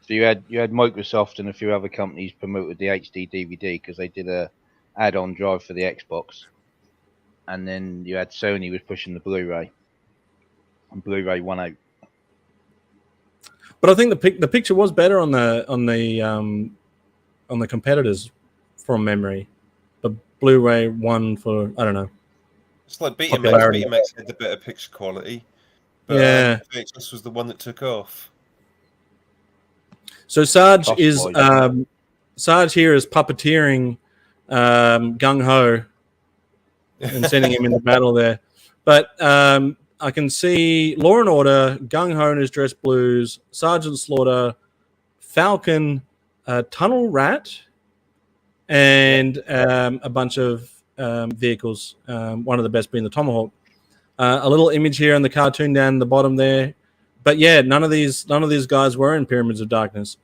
So you had Microsoft and a few other companies promoted the HD DVD because they did a add-on drive for the Xbox, and then you had Sony was pushing the Blu-ray, and Blu-ray won out. But I think the picture was better on the competitors from memory. The Blu-ray won for, I don't know. It's like Betamax. Popularity. Betamax had the better picture quality. But Yeah. VHS was the one that took off. So Sarge Tough is boy. Sarge here is puppeteering Gung Ho and sending him into battle there. But I can see Law and Order, Gung Ho in his dress blues, Sergeant Slaughter, Falcon, Tunnel Rat, and a bunch of vehicles. One of the best being the Tomahawk. A little image here in the cartoon down the bottom there. But yeah, none of these guys were in Pyramids of Darkness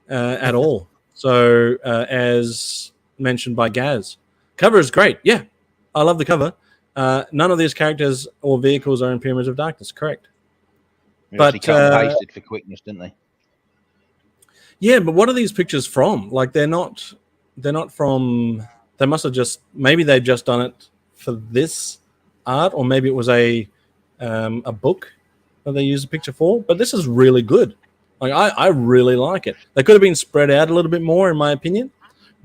at all. So as mentioned by Gazz, cover is great. Yeah, I love the cover. None of these characters or vehicles are in Pyramids of Darkness. Correct. But But, they cut and pasted for quickness, didn't they? Yeah, but what are these pictures from? Like they're not from. They must have just maybe they've just done it for this art, or maybe it was a book that they used a picture for. But this is really good. Like I really like it. They could have been spread out a little bit more, in my opinion.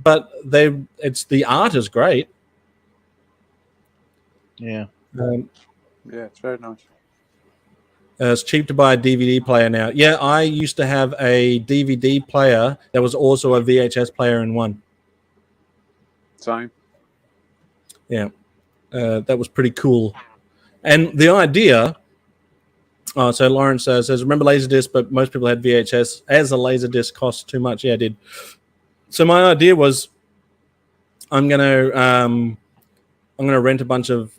But the art is great. Yeah. Yeah, it's very nice. It's cheap to buy a DVD player now. Yeah, I used to have a DVD player that was also a VHS player in one. Same. Yeah, that was pretty cool. And the idea, so Lawrence says, remember Laserdisc, but most people had VHS as a Laserdisc cost too much. Yeah, I did. So my idea was I'm gonna rent a bunch of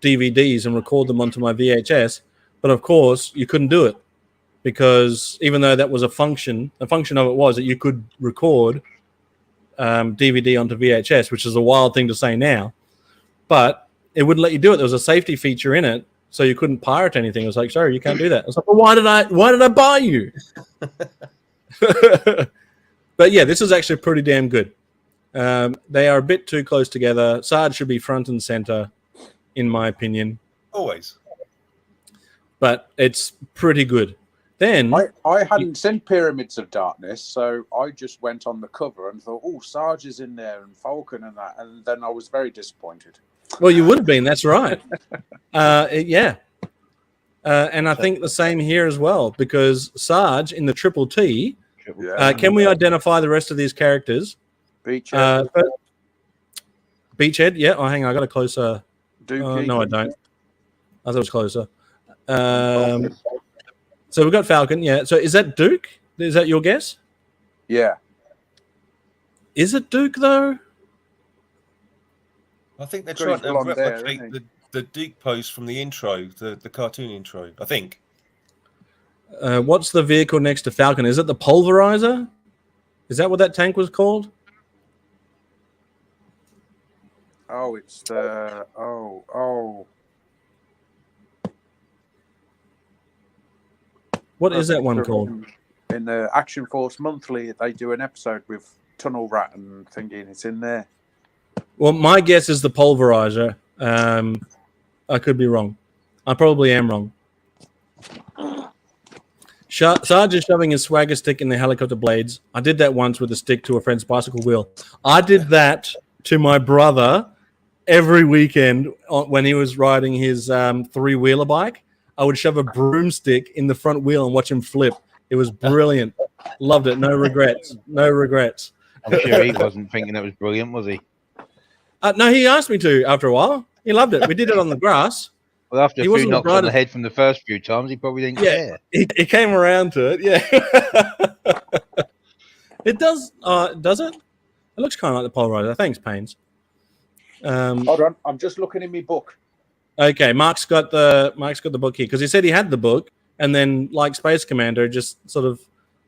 DVDs and record them onto my VHS. But of course, you couldn't do it because even though that was a function of it was that you could record DVD onto VHS, which is a wild thing to say now, but it wouldn't let you do it. There was a safety feature in it, so you couldn't pirate anything. It was like, sorry, you can't do that. I was like, well, why did I buy you? But yeah, this is actually pretty damn good. They are a bit too close together. Sarge should be front and center, in my opinion. Always. But it's pretty good. Then I hadn't seen Pyramids of Darkness, so I just went on the cover and thought, oh, Sarge is in there and Falcon and that, and then I was very disappointed. well, you would have been. That's right. Yeah. And I think the same here as well, because Sarge in the Triple T. Yeah. Can we identify the rest of these characters? Beachhead, Beachhead, yeah. Oh, hang on, I got a closer. Dookie. No, I don't. I thought it was closer. So we've got Falcon, yeah. So is that Duke? Is that your guess? Yeah. Is it Duke though? I think they're Got trying his to blonde hair, replicate isn't the Duke pose from the intro, the cartoon intro, I think. What's the vehicle next to Falcon? Is it the Pulverizer? Is that what that tank was called? Oh, it's the oh. What is that one called? In the Action Force Monthly, they do an episode with Tunnel Rat and thinking it's in there. Well, my guess is the Pulverizer. I could be wrong. I probably am wrong. Sarge is shoving his swagger stick in the helicopter blades. I did that once with a stick to a friend's bicycle wheel. I did that to my brother every weekend when he was riding his three-wheeler bike. I would shove a broomstick in the front wheel and watch him flip. It was brilliant. Loved it. No regrets. No regrets. I'm sure he wasn't thinking that was brilliant, was he? No, he asked me to after a while. He loved it. We did it on the grass. Well, after a He few wasn't knocks on regarded- the head from the first few times, he probably didn't care. He came around to it. Yeah. It does. Does it? It looks kind of like the Polarizer. Thanks, Pains. Hold on, I'm just looking in my book. Okay, Mark's got the book here because he said he had the book, and then like Space Commander, just sort of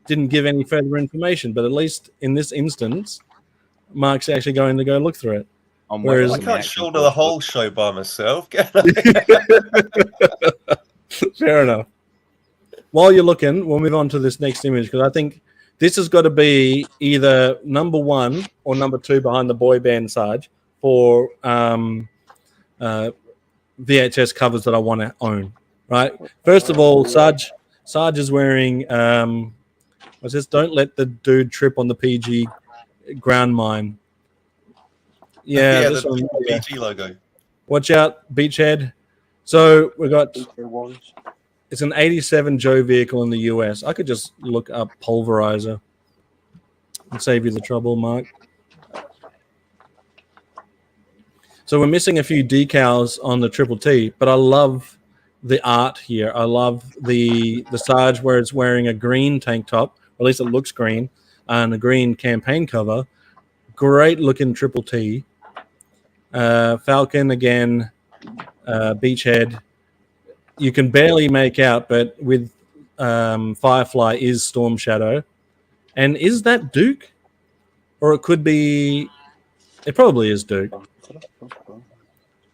didn't give any further information. But at least in this instance, Mark's actually going to go look through it. Whereas I can't shoulder the whole show by myself, can I? Fair enough. While you're looking, we'll move on to this next image because I think this has got to be either number 1 or number 2 behind the boy band Sarge for VHS covers that I want to own. Right. First of all, Sarge is wearing what's this? Don't let the dude trip on the PG ground mine. Yeah, this one, PG logo. Watch out, Beachhead. So we got. It's an 87 Joe vehicle in the US. I could just look up Pulverizer and save you the trouble, Mark. So we're missing a few decals on the Triple T, but I love the art here. I love the Sarge where it's wearing a green tank top, or at least it looks green, and a green campaign cover. Great looking Triple T. Falcon again, Beachhead. You can barely make out, but with Firefly is Storm Shadow. And is that Duke? Or it could be... It probably is Duke. I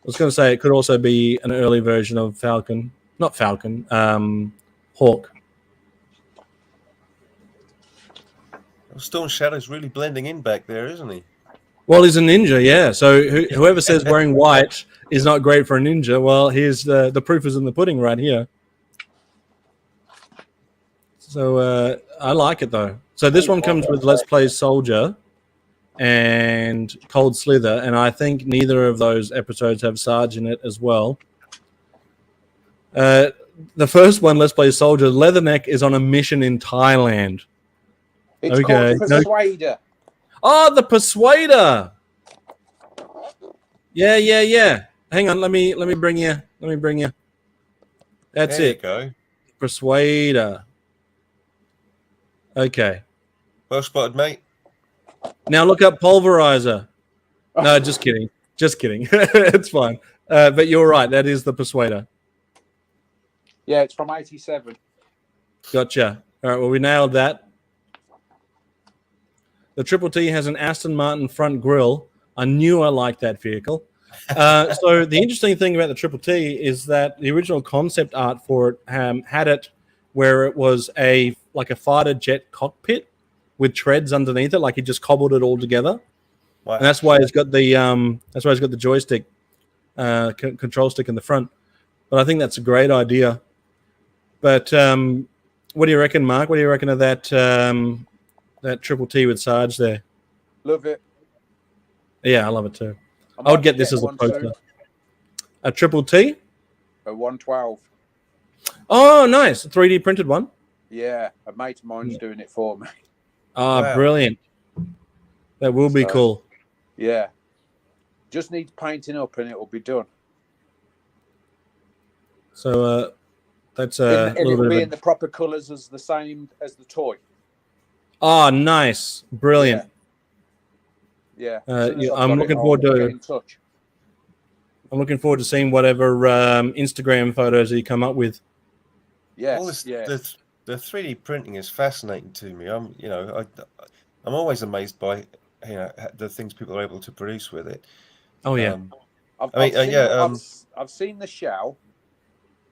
was going to say it could also be an early version of Falcon. Not Falcon. Hawk. Storm Shadow's really blending in back there, isn't he? Well, he's a ninja, yeah. So whoever says wearing white is not great for a ninja, well, here's the proof is in the pudding right here. So I like it, though. So this one comes with Let's Play Soldier and Cold Slither, and I think neither of those episodes have Sarge in it as well. The first one, Let's Play Soldier, Leatherneck is on a mission in Thailand. It's called Persuader. Oh, the Persuader. Yeah. Hang on, let me bring you. That's there it. You go. Persuader. Okay. Well spotted, mate. Now look up Pulverizer. No, just kidding. It's fine. But you're right. That is the Persuader. Yeah, it's from 87. Gotcha. All right. Well, we nailed that. The Triple T has an Aston Martin front grille. I knew I liked that vehicle. So the interesting thing about the Triple T is that the original concept art for it had it where it was like a fighter jet cockpit with treads underneath it, like he just cobbled it all together. Wow. And that's why it's got the joystick control stick in the front. But I think that's a great idea. But what do you reckon, Mark? What do you reckon of that Triple T with Sarge there? Love it. Yeah, I love it too. I would get this as a poster. A Triple T? A 112. Oh, nice. A 3D printed one? Yeah, a mate of mine's doing it for me. Wow. Brilliant. That will be cool. Yeah. Just needs painting up and it will be done. So that's and it will be in the proper colours as the same as the toy. Oh, nice. Brilliant. Yeah. I'm looking forward to in touch. I'm looking forward to seeing whatever Instagram photos that you come up with. Yes. The 3D printing is fascinating to me. I'm always amazed by the things people are able to produce with it. Oh yeah. I've seen the Chow,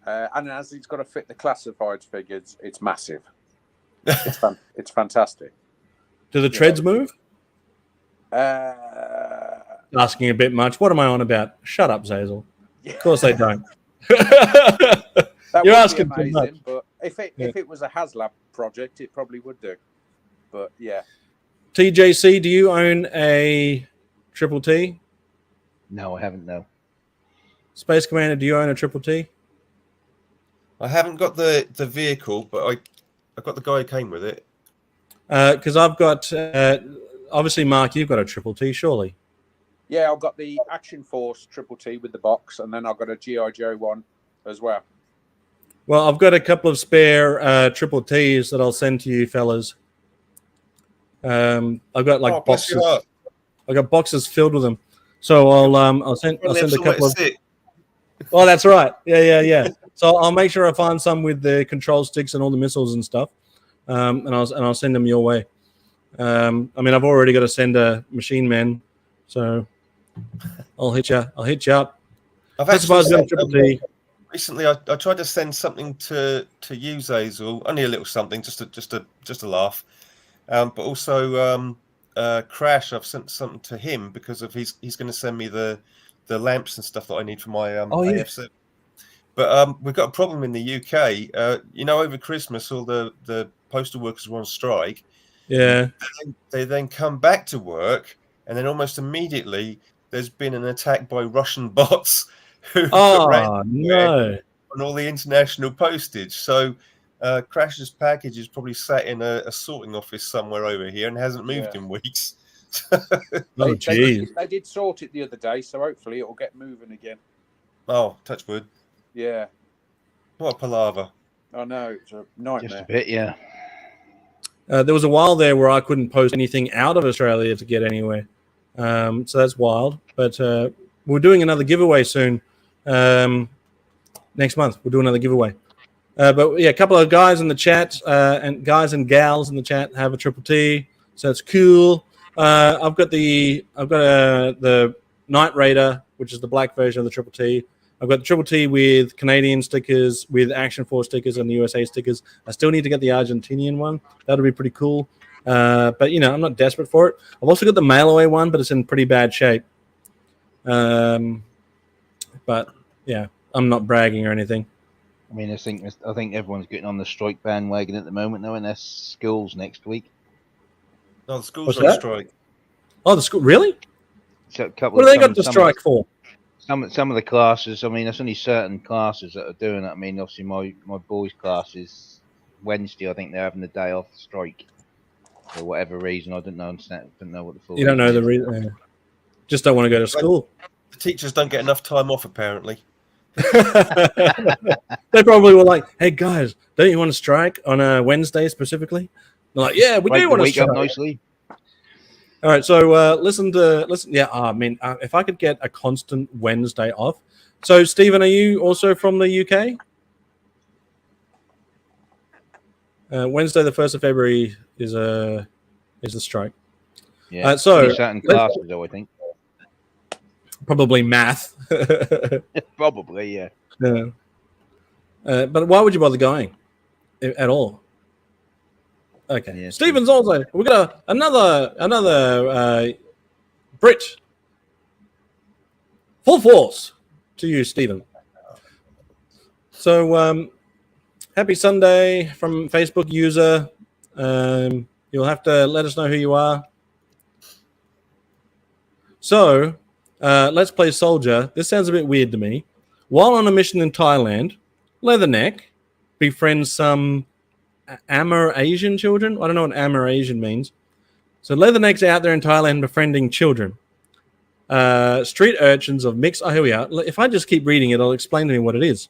and as it's got to fit the classified figures, it's massive. It's fantastic. Do the treads move? Asking a bit much. What am I on about? Shut up, Zazel. Of course they don't. You're asking too much. But if it was a HasLab project, it probably would do. But yeah. TJC, do you own a Triple T? No, I haven't. No. Space Commander, do you own a Triple T? I haven't got the vehicle, but I got the guy who came with it. Because I've got obviously, Mark, you've got a Triple T, surely. Yeah, I've got the Action Force Triple T with the box, and then I've got a G.I. Joe one as well. Well, I've got a couple of spare Triple Ts that I'll send to you, fellas. I've got boxes. I've got boxes filled with them, so I'll send a couple of. Oh, that's right. Yeah. So I'll make sure I find some with the control sticks and all the missiles and stuff. and I'll send them your way. I mean, I've already got a sender Machine Man, so I'll hit you up. I've I suppose actually Triple T. recently I tried to send something to you, Zazel, only a little something, just a laugh. But also Crash, I've sent something to him because of he's going to send me the lamps and stuff that I need for my AF7. But we've got a problem in the UK. Over Christmas, all the postal workers were on strike. Yeah. They then come back to work, and then almost immediately there's been an attack by Russian bots who no. on all the international postage. So Crash's package is probably sat in a sorting office somewhere over here and hasn't moved in weeks. Oh, geez. They did sort it the other day, so hopefully it'll get moving again. Oh, touch wood. Yeah. What a palaver. I know, it's a nightmare. Just a bit, yeah. There was a while there where I couldn't post anything out of Australia to get anywhere. So that's wild. But we're doing another giveaway soon. Next month, we'll do another giveaway. But yeah, a couple of guys in the chat and guys and gals in the chat have a Triple T, so it's cool. I've got the Night Raider, which is the black version of the Triple T. I've got the Triple T with Canadian stickers, with Action Force stickers, and the USA stickers. I still need to get the Argentinian one. That'll be pretty cool. But I'm not desperate for it. I've also got the mail away one, but it's in pretty bad shape. But yeah, I'm not bragging or anything. I mean, I think everyone's getting on the strike bandwagon at the moment, though, and there's schools next week. No, the school's on strike. Oh, the school, really? So what have they got to strike for? Some of the classes. I mean, there's only certain classes that are doing it. I mean, obviously, my boys' class is Wednesday. I think they're having the day off strike for whatever reason. I don't know what the full. You don't know the reason. Just don't want to go to school. The teachers don't get enough time off, apparently. They probably were like, "Hey guys, don't you want to strike on a Wednesday specifically?" They're like, "Yeah, we do want to strike." Nicely. All right, so listen. Yeah, I mean, if I could get a constant Wednesday off. So, Stephen, are you also from the UK? Wednesday, the 1st of February is the strike. Yeah. So certain classes, though, I think. Probably math. Probably, yeah. Yeah. But why would you bother going at all? Okay. Yeah, Stephen's also. We got another Brit. Full force to you, Stephen. So happy Sunday from Facebook user. You'll have to let us know who you are. So let's play soldier. This sounds a bit weird to me. While on a mission in Thailand, Leatherneck befriends some Amer-Asian children. I don't know what Amer-Asian means. So Leatherneck's out there in Thailand befriending children. Street urchins of mixed... Oh, here we are. If I just keep reading it, it'll explain to me what it is.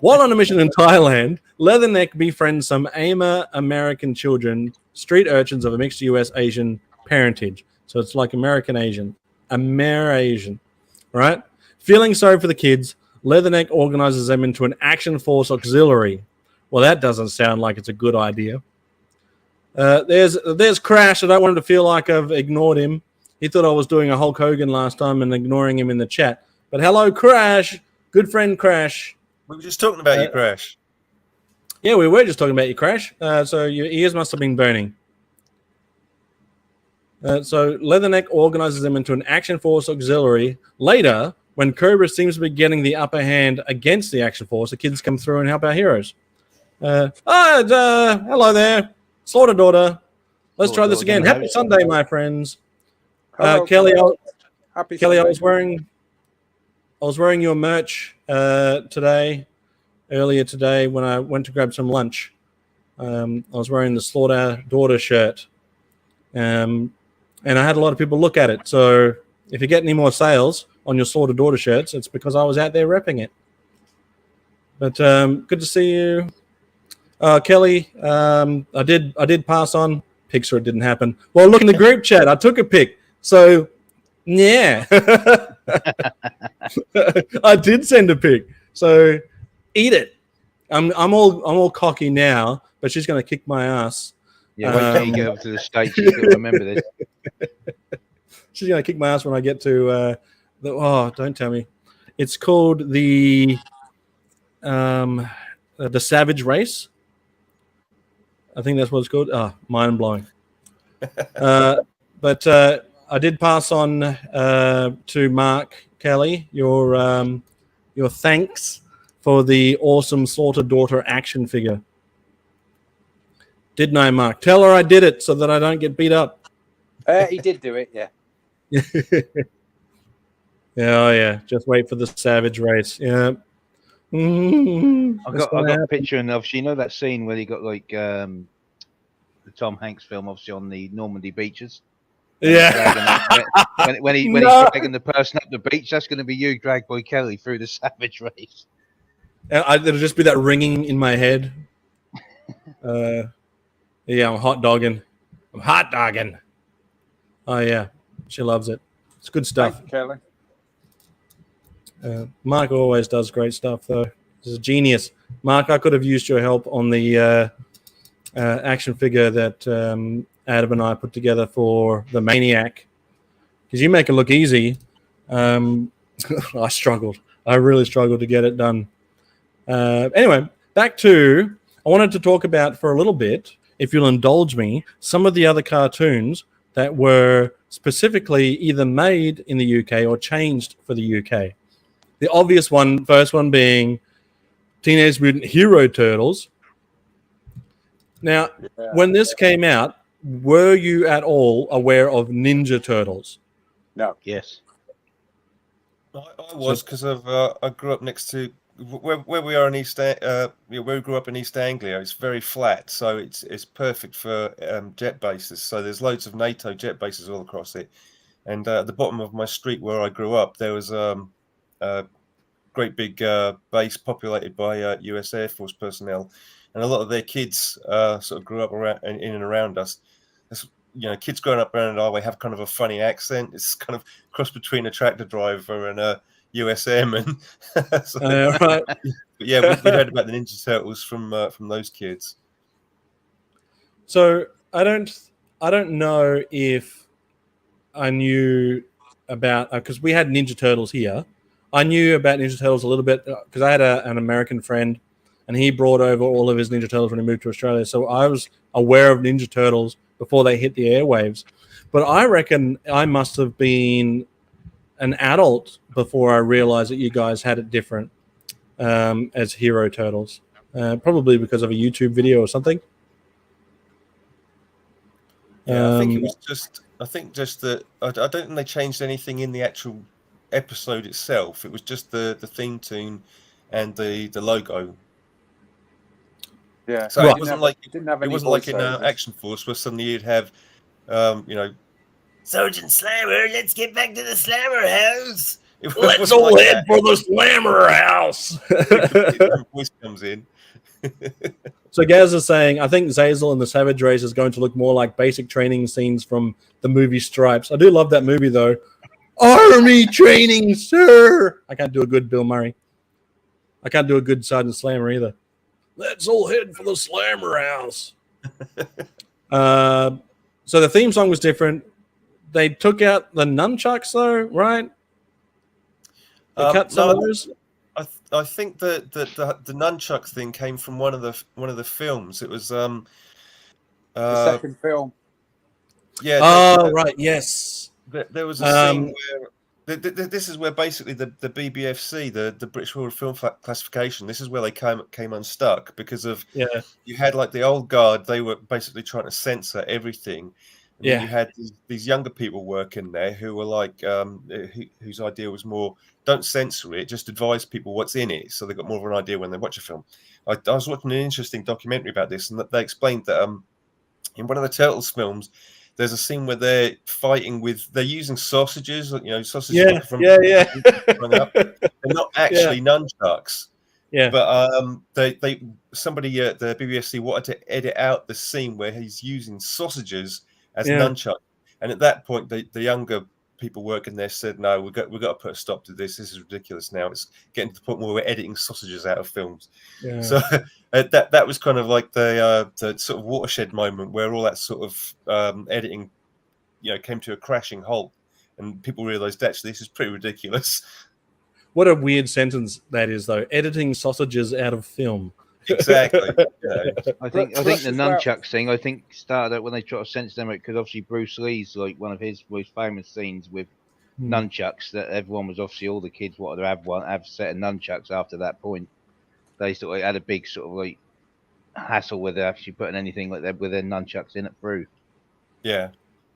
While on a mission in Thailand, Leatherneck befriends some American children, street urchins of a mixed US-Asian parentage. So it's like American-Asian. Amer-Asian. Right? Feeling sorry for the kids, Leatherneck organizes them into an Action Force auxiliary. Well, that doesn't sound like it's a good idea. There's Crash. I don't want him to feel like I've ignored him. He thought I was doing a Hulk Hogan last time and ignoring him in the chat. But hello, Crash. Good friend, Crash. We were just talking about you, Crash. Yeah, we were just talking about you, Crash. So your ears must have been burning. So Leatherneck organizes them into an Action Force auxiliary. Later, when Cobra seems to be getting the upper hand against the Action Force, the kids come through and help our heroes. Hello there, Slaughter Daughter. Let's try this again. Happy Sunday, my friends. Hello, Kelly, Happy Kelly, Sunday. I was wearing your merch earlier today when I went to grab some lunch. I was wearing the Slaughter Daughter shirt, and I had a lot of people look at it. So if you get any more sales on your Slaughter Daughter shirts, it's because I was out there repping it. But good to see you, Kelly. I did pass on pics, or it didn't happen. Well, look in the group chat. I took a pic. So yeah, I did send a pic. So eat it. I'm all cocky now but she's going to kick my ass. Yeah, wait till you get over to the States. You've got to remember this. She's going to kick my ass when I get to don't tell me. It's called the Savage Race. I think that's what it's called. Mind blowing. But I did pass on to Mark Kelly your thanks for the awesome Slaughter Daughter action figure. Didn't I, Mark? Tell her I did it so that I don't get beat up. He did do it, yeah. Yeah. Just wait for the Savage Race. Yeah. I've got a picture, and obviously, you know that scene where he got like the Tom Hanks film, obviously on the Normandy beaches. Yeah. When he's dragging the person up the beach, that's going to be you, Drag Boy Kelly, through the Savage Race. It'll just be that ringing in my head. Yeah, I'm hot dogging. Oh yeah, she loves it. It's good stuff. Thank you, Kelly. Mark always does great stuff, though. He's a genius. Mark, I could have used your help on the action figure that Adam and I put together for the Maniac, because you make it look easy. I struggled. I really struggled to get it done. Anyway, back to, I wanted to talk about for a little bit, if you'll indulge me, some of the other cartoons that were specifically either made in the UK or changed for the UK. The obvious one, first one being Teenage Mutant Hero Turtles. Now, when this came out, were you at all aware of Ninja Turtles? No. Yes. I was, because I grew up next to where we are in where we grew up in East Anglia. It's very flat, so it's perfect for jet bases. So there's loads of NATO jet bases all across it. And at the bottom of my street where I grew up, there was a great big base populated by US Air Force personnel, and a lot of their kids sort of grew up in and around us. Kids growing up around our way have kind of a funny accent. It's kind of cross between a tractor driver and a US airman. Right. But yeah, we heard about the Ninja Turtles from those kids. So I don't know if I knew about, because we had Ninja Turtles here. I knew about Ninja Turtles a little bit because I had an American friend, and he brought over all of his Ninja Turtles when he moved to Australia. So I was aware of Ninja Turtles before they hit the airwaves. But I reckon I must have been an adult before I realized that you guys had it different as Hero Turtles. Probably because of a YouTube video or something. Yeah, I think it was just. I think just that. I don't think they changed anything in the actual episode itself. It was just the theme tune and the logo. Yeah. So Right. it wasn't like in Action Force where suddenly you'd have, Sergeant Slammer, let's get back to the Slammer house. Let's all head for the Slammer house. Voice comes in. So Gazz is saying, I think Zazel and the Savage Race is going to look more like basic training scenes from the movie Stripes. I do love that movie, though. Army training, sir. I can't do a good Bill Murray. I can't do a good Sergeant Slammer either. Let's all head for the Slammer house. So the theme song was different. They took out the nunchucks, though, right? They cut some of those. I think that the nunchuck thing came from one of the films. It was the second film. Yeah. Oh, right. Yes. There was a scene where this is where basically the BBFC, the British Royal Film Classification, this is where they came unstuck because of you had like the old guard. They were basically trying to censor everything. And you had these younger people working there who were like, whose idea was more, don't censor it, just advise people what's in it, so they got more of an idea when they watch a film. I was watching an interesting documentary about this, and they explained that in one of the Turtles films, there's a scene where they're fighting they're using sausages, sausages from yeah. They're not actually nunchucks. Yeah. But somebody at the BBFC wanted to edit out the scene where he's using sausages as nunchuck, and at that point the younger people working there said, no, we've got to put a stop to this. This is ridiculous now. It's getting to the point where we're editing sausages out of films. Yeah. So that was kind of like the sort of watershed moment where all that sort of editing, came to a crashing halt, and people realised actually this is pretty ridiculous. What a weird sentence that is, though. Editing sausages out of film. Exactly. I think the nunchucks thing started out when they tried to censor them, because obviously Bruce Lee's like one of his most famous scenes with nunchucks, that everyone was obviously, all the kids wanted to have a set of nunchucks after that point. They sort of had a big sort of like hassle with actually putting anything like that with their nunchucks in it through. Yeah.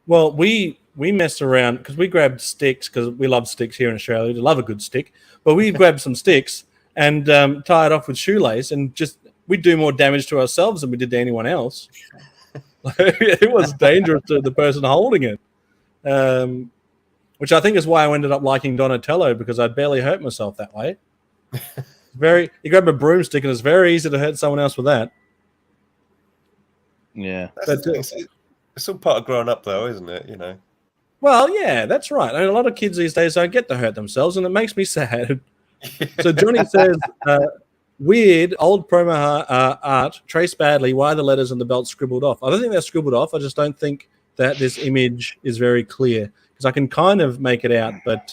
Well, we messed around because we grabbed sticks, because we love sticks here in Australia. We love a good stick. But we grabbed some sticks and tie it off with shoelace, and we'd do more damage to ourselves than we did to anyone else. It was dangerous to the person holding it, which I think is why I ended up liking Donatello, because I barely hurt myself that way. You grab a broomstick and it's very easy to hurt someone else with that. Yeah, it's all part of growing up, though, isn't it? Well, yeah, that's right. I mean, a lot of kids these days don't get to hurt themselves, and it makes me sad. So Johnny says, weird, old promo art, traced badly, why the letters and the belt scribbled off? I don't think they're scribbled off. I just don't think that this image is very clear, because I can kind of make it out, but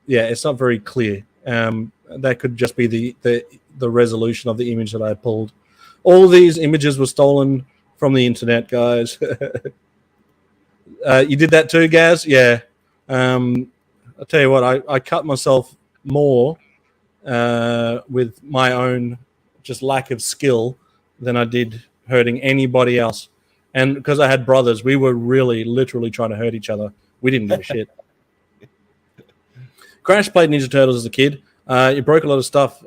it's not very clear. That could just be the resolution of the image that I pulled. All these images were stolen from the internet, guys. You did that too, Gazz? Yeah. I'll tell you what, I cut myself more with my own just lack of skill than I did hurting anybody else. And because I had brothers, we were really literally trying to hurt each other. We didn't give a shit. Crash played Ninja Turtles as a kid. You broke a lot of stuff,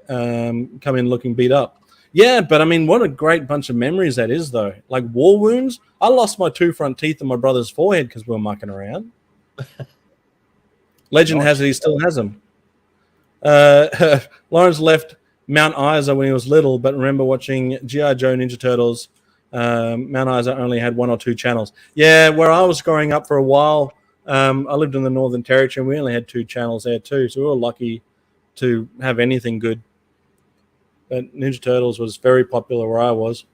come in looking beat up. Yeah, but I mean, what a great bunch of memories that is, though. Like war wounds. I lost my 2 front teeth in my brother's forehead because we were mucking around. Legend has it he still has them. Lawrence left Mount Isa when he was little, but remember watching G.I. Joe Ninja Turtles. Mount Isa only had 1 or 2 channels. Yeah, where I was growing up for a while, I lived in the Northern Territory, and we only had 2 channels there too, so we were lucky to have anything good. But Ninja Turtles was very popular where I was.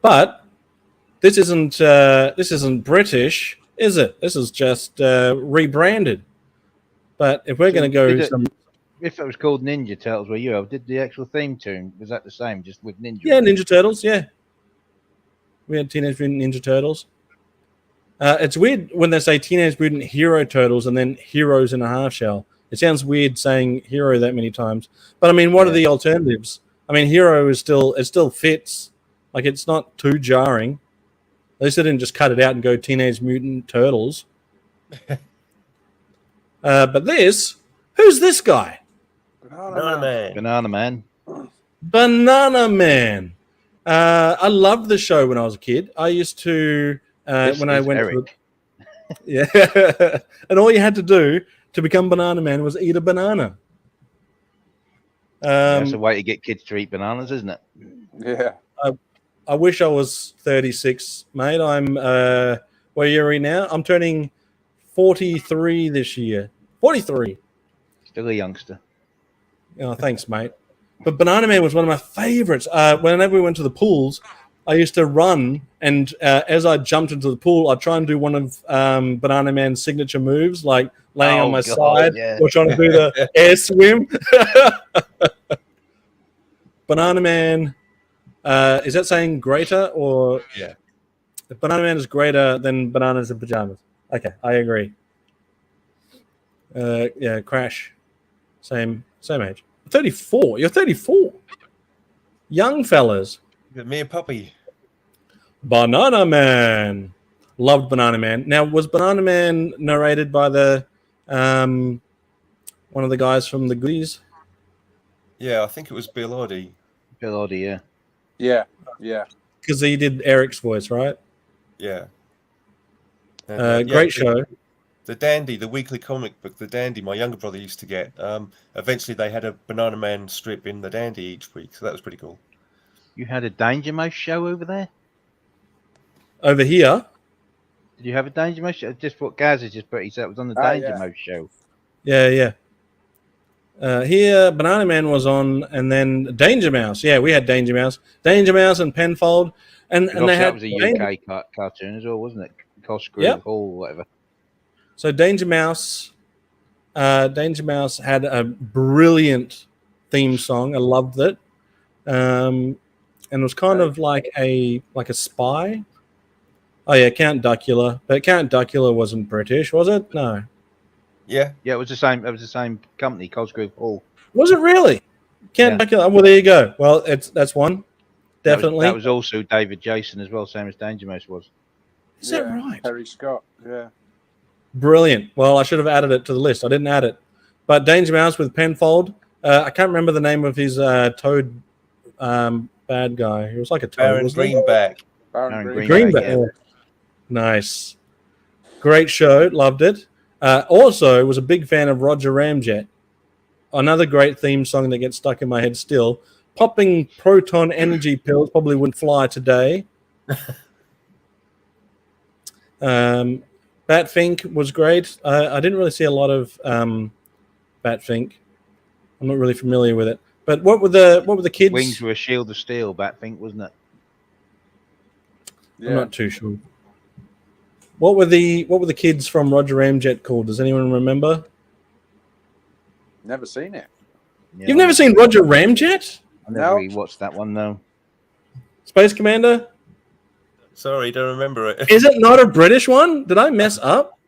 But this isn't British, is it? This is just rebranded. But if we're going to go, if it was called Ninja Turtles, where you did the actual theme tune, was that the same, just with Ninja? Yeah, Ninja Turtles. Yeah, we had Teenage Mutant Ninja Turtles. It's weird when they say Teenage Mutant Hero Turtles and then Heroes in a Half Shell. It sounds weird saying hero that many times. But I mean, what are the alternatives? I mean, hero it still fits. Like, it's not too jarring. At least they didn't just cut it out and go Teenage Mutant Turtles. But who's this guy? Banana Man. Banana Man. I loved the show when I was a kid. I used to, when I went to yeah, and all you had to do to become Banana Man was eat a banana. That's a way to get kids to eat bananas, isn't it? Yeah. I wish I was 36, mate. I'm what year are we now? I'm turning 43 this year. 43. Still a youngster. Oh, thanks, mate. But Banana Man was one of my favorites. Whenever we went to the pools, I used to run, and as I jumped into the pool, I'd try and do one of Banana Man's signature moves, like laying on my side or trying to do the air swim. Banana Man, is that saying greater or? Yeah. Banana Man is greater than bananas in pajamas. Okay, I agree. Yeah, Crash, same age. 34. You're 34. Young fellas. Me and Puppy. Banana Man. Loved Banana Man. Now, was Banana Man narrated by the one of the guys from the Goodies? Yeah, I think it was Bill Oddie. Bill Oddie, yeah. Yeah. Because he did Eric's voice, right? Yeah. And, great show. The Dandy, the weekly comic book, The Dandy, my younger brother used to get. Eventually, they had a Banana Man strip in The Dandy each week, so that was pretty cool. You had a Danger Mouse show over there? over here. Did you have a Danger Mouse show? Just what Gazz has just put. He said it was on the Danger Mouse show. Yeah. Here, Banana Man was on, and then Danger Mouse. Yeah, we had Danger Mouse and Penfold, and they had. That was a UK cartoon as well, wasn't it? Cosgrove Hall, whatever. So Danger Mouse had a brilliant theme song. I loved it, and it was kind of like a spy. Oh yeah, Count Duckula, but Count Duckula wasn't British, was it? No. Yeah, it was the same. It was the same company, Cosgrove Hall. Was it really? Count Duckula. Well, there you go. Well, that's one. Definitely. That was also David Jason as well, same as Danger Mouse was. Is that right? Harry Scott. Yeah. Brilliant. Well, I should have added it to the list. I didn't add it, but Danger Mouse with Penfold. I can't remember the name of his toad bad guy. He was like a toad. Baron Greenback. Yeah. Nice. Great show. Loved it. Also, was a big fan of Roger Ramjet. Another great theme song that gets stuck in my head still. Popping proton energy pills probably wouldn't fly today. Batfink was great. I didn't really see a lot of Batfink. I'm not really familiar with it. But what were the kids? Wings were a shield of steel, Batfink, wasn't it? Yeah. I'm not too sure. What were the kids from Roger Ramjet called? Does anyone remember? Never seen it. Yeah, You've never seen Roger Ramjet? I never really watched that one, no. Space Commander? Sorry, don't remember it. Is it not a British one? Did I mess up?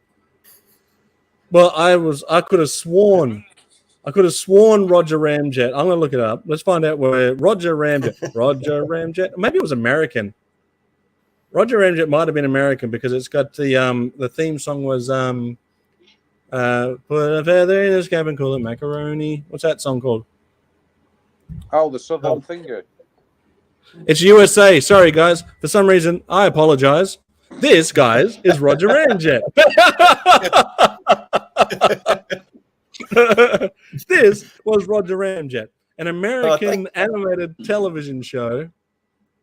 Well, I could have sworn Roger Ramjet. I'm gonna look it up. Let's find out where Roger Ramjet. Maybe it was American. Roger Ramjet might have been American because it's got the theme song was put a feather in his cap and call it macaroni. What's that song called? Oh, the Southern Finger. It's USA. Sorry, guys. For some reason, I apologize. This, guys, is Roger Ramjet. This was Roger Ramjet, an American animated television show.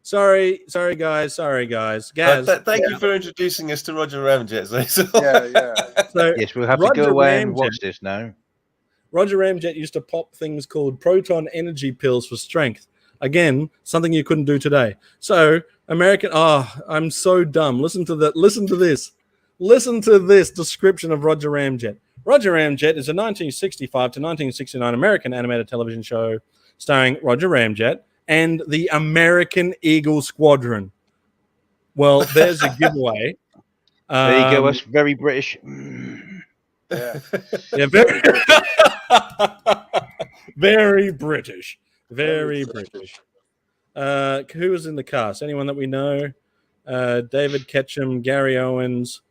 Sorry, guys. Gazz. Thank you for introducing us to Roger Ramjet. So, yes, we'll have to go away and watch this now. Roger Ramjet used to pop things called proton energy pills for strength. Again, something you couldn't do today. So, American. Oh, I'm so dumb. Listen to that. Listen to this. Listen to this description of Roger Ramjet. Roger Ramjet is a 1965 to 1969 American animated television show starring Roger Ramjet and the American Eagle Squadron. Well, there's a giveaway. There you go. Us very British. Yeah, very, very British. Very British. Who was in the cast? Anyone that we know? David Ketchum, Gary Owens.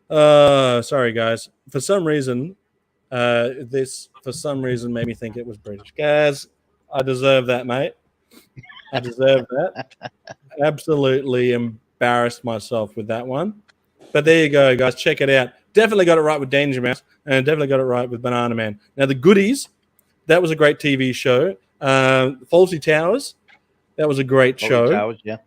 Sorry, guys. For some reason, this made me think it was British. Gazz, I deserve that, mate. I deserve that. Absolutely embarrassed myself with that one. But there you go, guys. Check it out. Definitely got it right with Danger Mouse, and definitely got it right with Banana Man. Now, The Goodies, that was a great TV show. Fawlty Towers, that was a great show. Towers, yeah.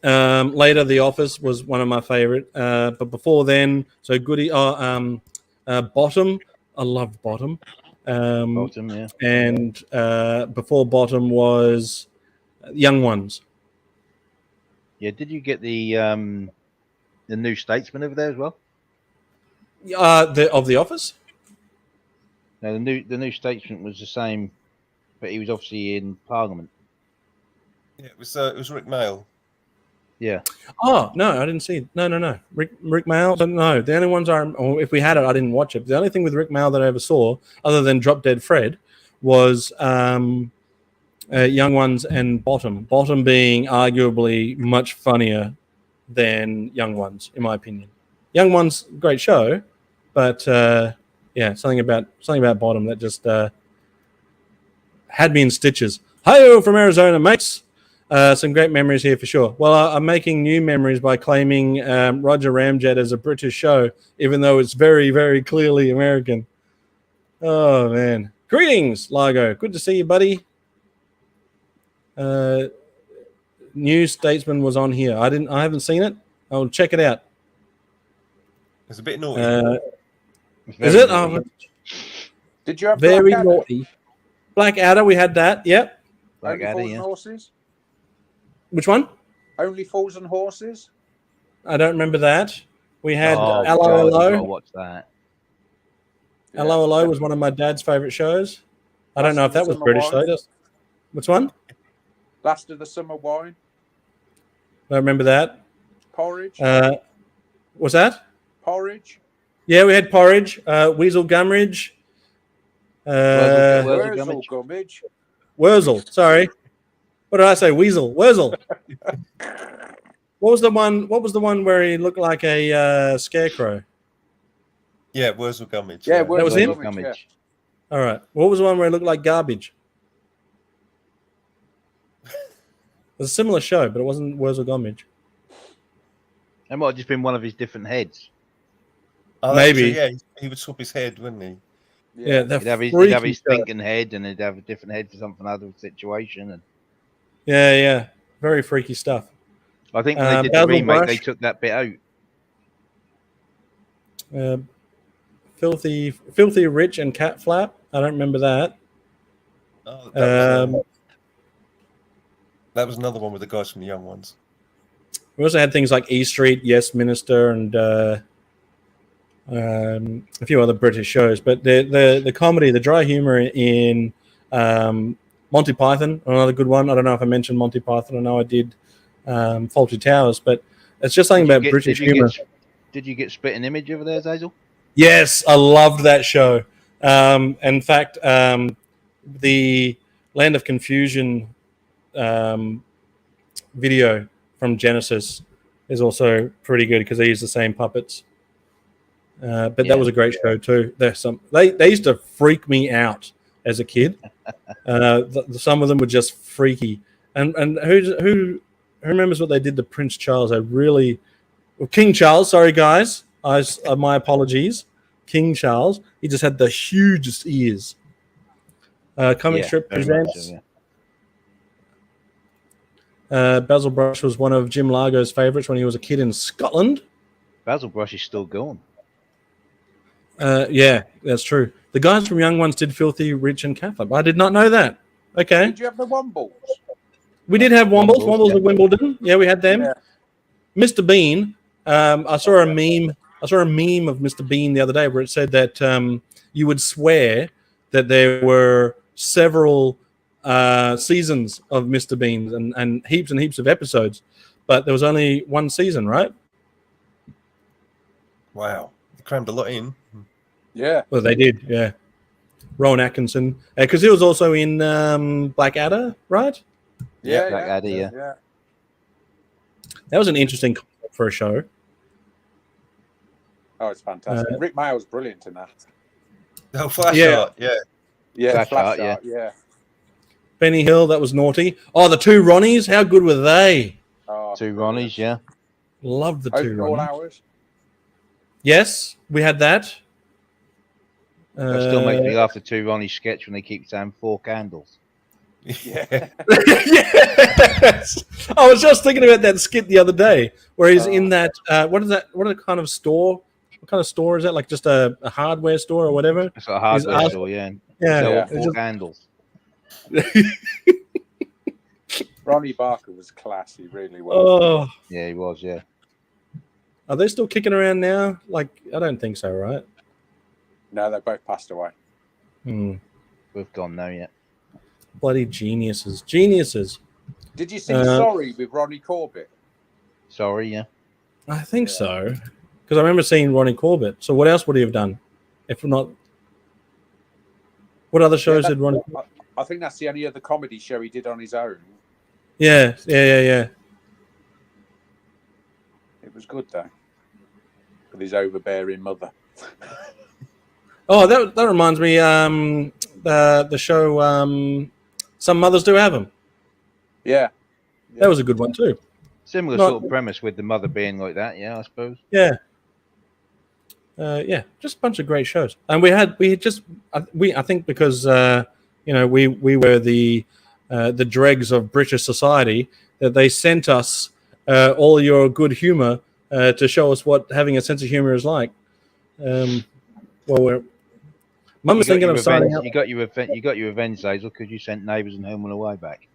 Later, The Office was one of my favorite. But before then, so Bottom. I loved Bottom. Bottom, yeah. And before Bottom was Young Ones. Yeah, did you get the New Statesman over there as well? Of The Office? No, the New Statesman was the same, but he was obviously in Parliament. Yeah, it was Rick Mail. Yeah. Oh no, I didn't see it. No. Rick Mail. No, the only ones if we had it, I didn't watch it. The only thing with Rick Mail that I ever saw, other than Drop Dead Fred, was Young Ones and Bottom. Bottom being arguably much funnier than Young Ones, in my opinion. Young Ones, great show, but yeah, something about Bottom that just had me in stitches. Hi-yo from Arizona, mates. Some great memories here for sure. Well, I'm making new memories by claiming Roger Ramjet as a British show, even though it's very, very clearly American. Oh, man. Greetings, Largo. Good to see you, buddy. New Statesman was on here. I haven't seen it. I'll check it out. It's a bit naughty. Is it? Oh, Did you have very Blackadder? naughty. Blackadder, we had that. Yep. Only Blackadder, Fools yeah. and Horses? Which one? Only Fools and Horses? I don't remember that. We had Oh, Hello God, you gotta Hello. watch that. Hello Hello was one of my dad's favorite shows. I don't know if that was British though. Which one? Last of the Summer Wine? I don't remember that. Porridge? What's that? Porridge? Yeah, we had Porridge, Weasel Gumridge, Wurzel Gummidge? Wurzel. Sorry, what did I say? Weasel. Wurzel. What was the one? What was the one where he looked like a scarecrow? Yeah, Wurzel Gummidge. Yeah, That was him? Gummidge, yeah. All right. What was the one where he looked like garbage? It was a similar show, but it wasn't Wurzel Gummidge. It might have just been one of his different heads. Oh, Maybe. actually, yeah, he would swap his head, wouldn't he? Yeah, He'd have his freaky show. thinking head, and he'd have a different head for something other situation. And Yeah, very freaky stuff. I think when they did the Basil remake, Brush. they took that bit out. Filthy Rich and Cat Flap. I don't remember that. Oh, Um, that was another one with the guys from the Young Ones. We also had things like E Street, Yes Minister, and a few other British shows. But the comedy, the dry humor in Monty Python, another good one. I don't know if I mentioned Monty Python. I know I did. Faulty Towers, but it's just something about British humor. Did you get Spit an Image over there, Hazel? Yes, I loved that show. In fact, the Land of Confusion video from Genesis is also pretty good because they use the same puppets. But that was a great show too. They used to freak me out as a kid. Some of them were just freaky. And who remembers what they did to Prince Charles? King Charles. Sorry, guys. My apologies. King Charles. He just had the hugest ears. Comic Strip presents. Basil Brush was one of Jim Largo's favorites when he was a kid in Scotland. Basil Brush is still going. Yeah, that's true. The guys from Young Ones did Filthy Rich and Cat Flap. I did not know that. Okay. Did you have the Wombles? We did have Wombles. Wombles yeah. at Wimbledon. Yeah, we had them. Yeah. Mr. Bean. I saw a meme. I saw a meme of Mr. Bean the other day where it said that you would swear that there were several seasons of Mr. Bean and heaps of episodes, but there was only one season, right? Wow, they crammed a lot in. Yeah. Well, they did. Yeah. Rowan Atkinson, because he was also in Blackadder, right? Yeah. Blackadder, yeah. That was an interesting concept for a show. Oh, it's fantastic. Rick Mayall's brilliant in that. Oh, Flash Yeah. Art, yeah. Yeah, Flash Flash Art, Art, yeah. Benny Hill, that was naughty. Oh, the two Ronnies, how good were they? Oh, Two Ronnies, yeah. Loved the two Open all Ronnies. hours. Yes, we had that. That still makes me laugh, the two Ronnies sketch when they keep saying 4 candles. Yeah. Yes, I was just thinking about that skit the other day where he's in that. What is that? What kind of store? What kind of store is that? Like just a hardware store or whatever? It's like a hardware asked- store, yeah. Yeah, Sell yeah. 4 Just- candles. Ronnie Barker was classy, really well. Oh, Yeah, he was, yeah. are they still kicking around now? Like, I don't think so, right? No, they both passed away. We've gone now, yeah. Bloody geniuses. Did you see Sorry with Ronnie Corbett? Sorry, yeah. I think so. Because I remember seeing Ronnie Corbett. So what else would he have done? If not, what other shows did Ronnie? I think that's the only other comedy show he did on his own. Yeah. It was good though, with his overbearing mother. Oh, that reminds me. The show. Some Mothers Do Have Them. Yeah. That was a good one too. Similar sort of premise with the mother being like that, yeah, I suppose. Yeah. Just a bunch of great shows, and I think because we were the dregs of British society, that they sent us all your good humor to show us what having a sense of humor is like. Mum was thinking of signing up. You got your revenge, Hazel, because you sent Neighbours and Home and Away back.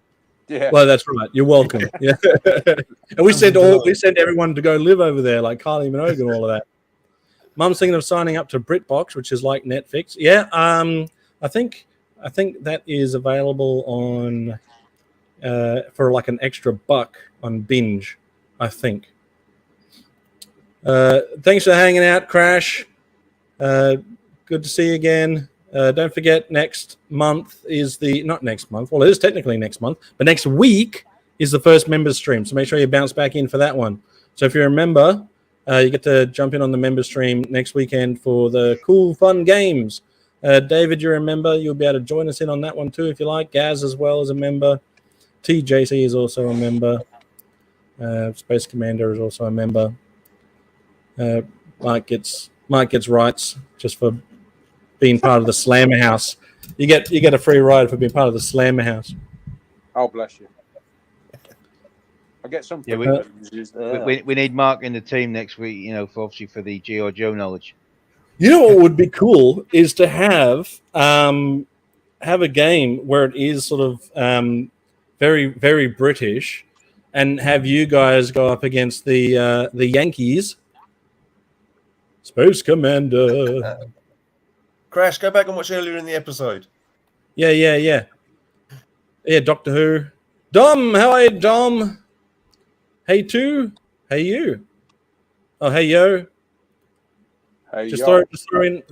Yeah. Well, that's right. You're welcome. Yeah. And we sent everyone to go live over there, like Kylie Minogue and all of that. Mum's thinking of signing up to BritBox, which is like Netflix. Yeah. I think that is available on for like an extra $1 on Binge, I think. Thanks for hanging out, Crash. Good to see you again. Don't forget, next month is not next month. Well, it is technically next month, but next week is the first members stream. So make sure you bounce back in for that one. So if you're a member, you get to jump in on the member stream next weekend for the cool, fun games. David, you're a member. You'll be able to join us in on that one too if you like. Gazz as well as a member. TJC is also a member. Space Commander is also a member. Mike gets rights just for being part of the Slammer House. You get a free ride for being part of the Slammer House. Oh, bless you. I get some. Yeah, we need Mark in the team next week. You know, for the G.I. Joe knowledge. You know what would be cool is to have a game where it is sort of very, very British, and have you guys go up against the Yankees. Space Commander. Crash, go back and watch earlier in the episode. Yeah. Yeah, Doctor Who. Dom, how are you, Dom? Hey, two. Hey, you. Oh, hey, yo. Hey, just yo.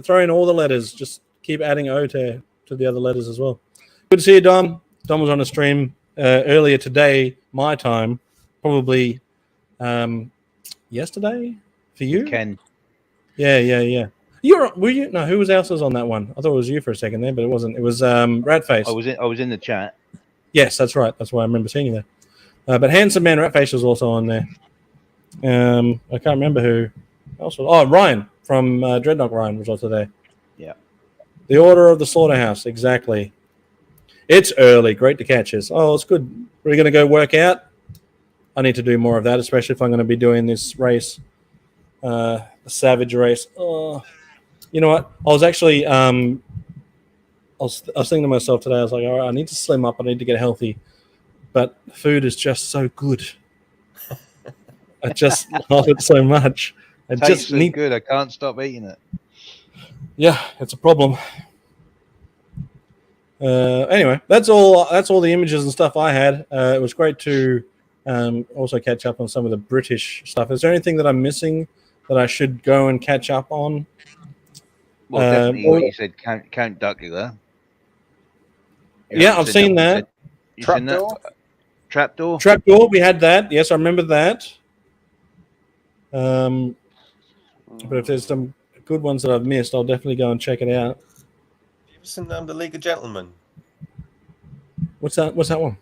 throw in all the letters. Just keep adding O to the other letters as well. Good to see you, Dom. Dom was on a stream earlier today, my time, probably yesterday for you. Ken. Yeah. Were you? No, who else was on that one? I thought it was you for a second there, but it wasn't. It was Ratface. I was in the chat. Yes, that's right. That's why I remember seeing you there. But Handsome Man Ratface was also on there. I can't remember who else was. Oh, Ryan from Dreadnought Ryan was also there. Yeah. The Order of the Slaughterhouse, exactly. It's early. Great to catch us. Oh, it's good. We're going to go work out. I need to do more of that, especially if I'm going to be doing this race, the Savage race. Oh, you know what? I was actually, I was thinking to myself today. I was like, all right, I need to slim up. I need to get healthy, but food is just so good. I just love it so much. I just need good. I can't stop eating it. Yeah, it's a problem. Anyway, that's all the images and stuff I had. It was great to also catch up on some of the British stuff. Is there anything that I'm missing that I should go and catch up on? Well, definitely what you said, Count Duckula. Yeah, I've seen that. Trapdoor? Trapdoor, we had that. Yes, I remember that. But if there's some good ones that I've missed, I'll definitely go and check it out. Seen the League of Gentlemen. What's that one?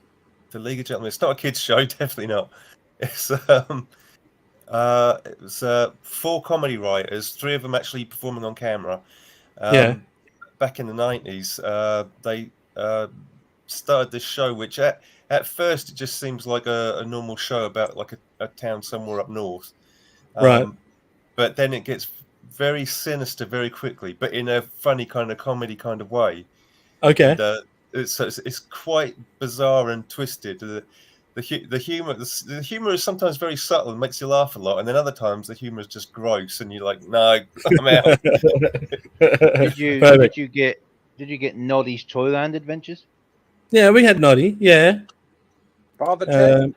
The League of Gentlemen. It's not a kids' show, definitely not. It's it was 4 comedy writers, 3 of them actually performing on camera. Back in the 90s, they started this show, which at first it just seems like a normal show about like a town somewhere up north. Right. But then it gets very sinister very quickly, but in a funny kind of comedy kind of way. Okay. And, it's quite bizarre and twisted. The humor is sometimes very subtle and makes you laugh a lot, and then other times the humor is just gross, and you're like, no, I'm out. Did you get Noddy's Toyland Adventures? Yeah, we had Noddy. Yeah. Father Ted.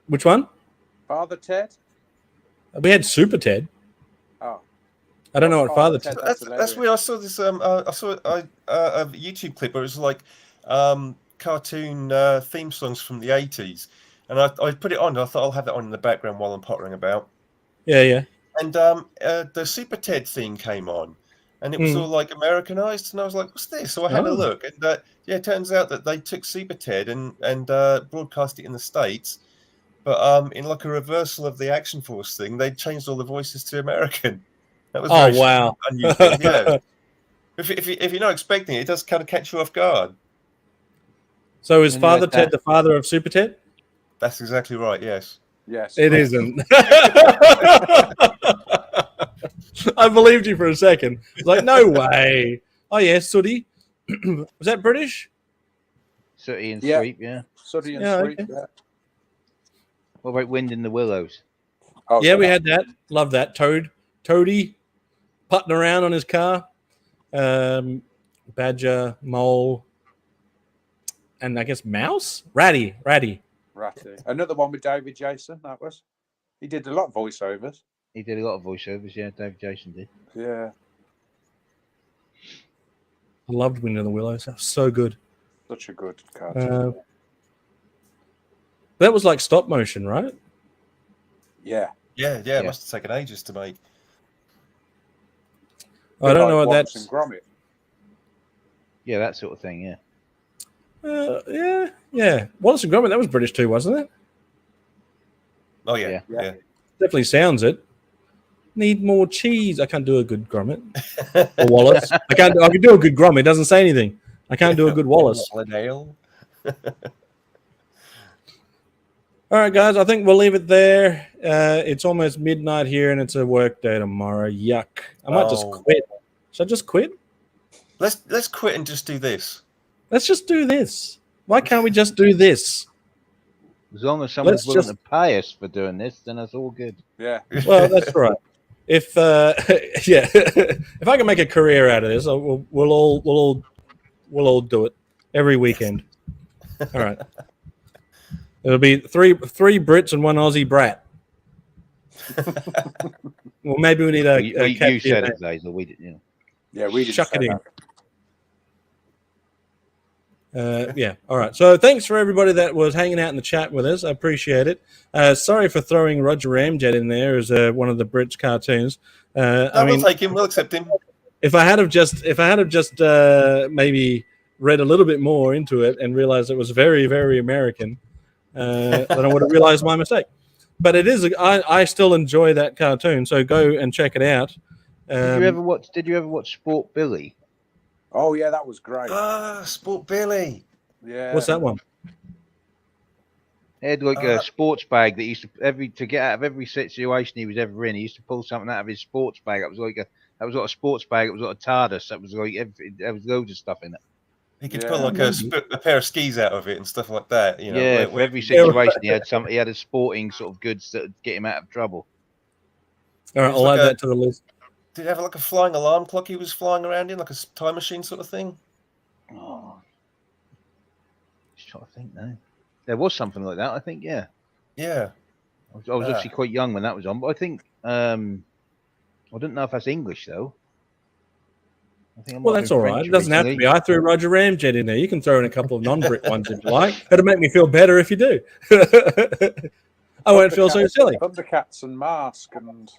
Which one? Father Ted. We had Super Ted. Oh. I don't know what Father Ted. That's where I saw this. I saw a YouTube clip where it was like cartoon theme songs from the 80s, and I put it on. I thought I'll have it on in the background while I'm pottering about. Yeah. And the Super Ted theme came on, and it was all like Americanized, and I was like, "What's this?" So I had a look, and it turns out that they took Super Ted and broadcast it in the States, but in like a reversal of the Action Force thing, they changed all the voices to American. That was wow, unusual. Yeah. If you're not expecting it, it does kind of catch you off guard. So is Father Ted the father of Super Ted? That's exactly right. Yes. Yes. It isn't. I believed you for a second. It's like, no way. Oh, yeah, Sooty. Was that British? Sooty and Yeah. Sweep, yeah. Sooty and Yeah, Sweep. okay. Yeah. What about Wind in the Willows? Oh, Yeah, we had that. Love that. Toady putting around on his car. Badger, Mole, and I guess Mouse? Ratty. Ratty. Another one with David Jason, that was. He did a lot of voiceovers. He did a lot of voiceovers, yeah. David Jason did. Yeah. I loved Wind in the Willows. That was so good. Such a good cartoon. That was like stop motion, right? Yeah. Yeah. It must have taken ages to make. I don't know what Wallace that's. and Gromit. Yeah, that sort of thing, yeah. Yeah. Wallace and Gromit, that was British too, wasn't it? Oh yeah. Definitely sounds it. Need more cheese. I can't do a good Gromit. Or Wallace. I can do a good Gromit. It doesn't say anything. I can't do a good Wallace. Ale. All right, guys. I think we'll leave it there. It's almost midnight here, and it's a work day tomorrow. Yuck. I might just quit. Should I just quit? Let's quit and just do this. Let's just do this. Why can't we just do this? As long as someone's willing to pay us for doing this, then that's all good. Yeah. Well, that's right. If if I can make a career out of this, we'll all do it every weekend. All right. It'll be three Brits and one Aussie brat. Well, maybe we need a. You said it, Laser. We did, yeah. Yeah, we did. Chuck it in. Yeah. All right. So thanks for everybody that was hanging out in the chat with us. I appreciate it. Sorry for throwing Roger Ramjet in there as one of the Brits cartoons. We'll take him. We'll accept him. If I had have just maybe read a little bit more into it and realized it was very, very American, then I would have realized my mistake. But it is. I still enjoy that cartoon. So go and check it out. Did you ever watch Sport Billy? Oh yeah, that was great. Sport Billy. Yeah. What's that one? He had like a sports bag that he used to get out of every situation he was ever in. He used to pull something out of his sports bag. That was like a sports bag. It was like a TARDIS. That was like there was loads of stuff in it. He could pull like a pair of skis out of it and stuff like that. You know, yeah, for every situation he had He had a sporting sort of goods that would get him out of trouble. All right, I'll add that to the list. Did he have like a flying alarm clock he was flying around in, like a time machine sort of thing? Oh, just trying to think now. There was something like that, I think. Yeah. Yeah. I was obviously quite young when that was on, but I think I don't know if that's English though. Well, that's all right. It doesn't have to be. I threw Roger Ramjet in there. You can throw in a couple of non-Brit ones if you like. It'll make me feel better if you do. I won't feel so silly. Thundercats and Mask and.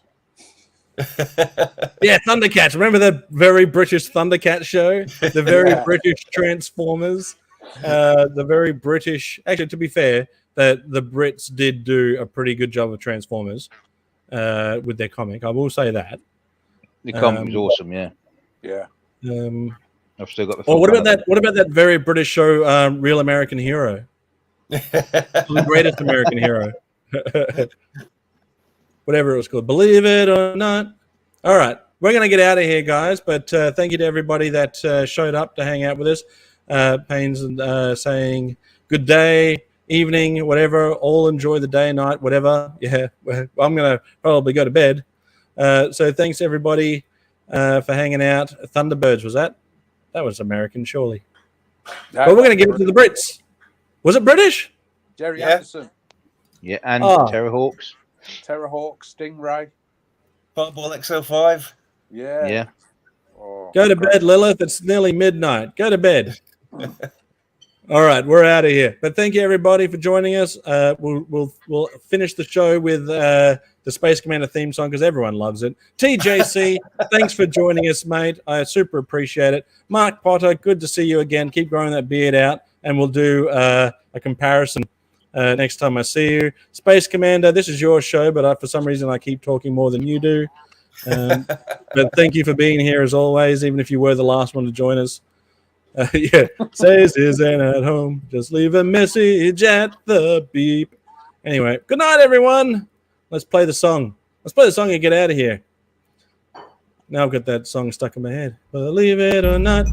Yeah, Thundercats. Remember the very British Thundercat show? The very British Transformers. The very British. Actually, to be fair, the Brits did do a pretty good job of Transformers with their comic. I will say that. The comic was awesome. Yeah. Yeah. I've still got the. Oh, what about that? What about that very British show, Real American Hero? The greatest American hero. Whatever it was called. Believe it or not. All right. We're going to get out of here, guys. But thank you to everybody that showed up to hang out with us. Payne's saying good day, evening, whatever. All enjoy the day, night, whatever. Yeah. Well, I'm going to probably go to bed. So thanks, everybody, for hanging out. Thunderbirds, was that? That was American, surely. But we're going to give it to the Brits. Was it British? Jerry Anderson. Yeah, and Terrorhawks. Terrorhawk, Stingray. Fireball XL5. Yeah. Yeah. Oh, go to bed, Lilith. It's nearly midnight. Go to bed. All right, we're out of here. But thank you, everybody, for joining us. We'll finish the show with the Space Commander theme song because everyone loves it. TJC, thanks for joining us, mate. I super appreciate it. Mark Potter, good to see you again. Keep growing that beard out, and we'll do a comparison next time I see you. Space Commander, this is your show, but for some reason I keep talking more than you do. But thank you for being here as always, even if you were the last one to join us. Says isn't at home. Just leave a message at the beep. Anyway, good night, everyone. Let's play the song. Let's play the song and get out of here. Now I've got that song stuck in my head. Believe it or not.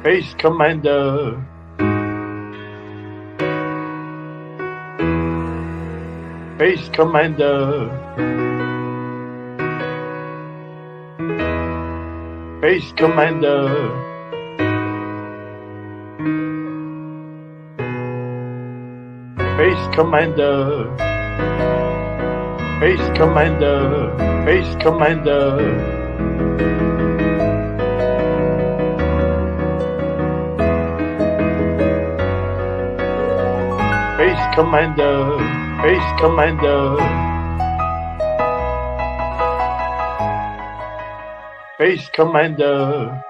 Space Commander. Space Commander. Space Commander. Space Commander. Space Commander. Space Commander. Space Commander. Space Commander. Space Commander.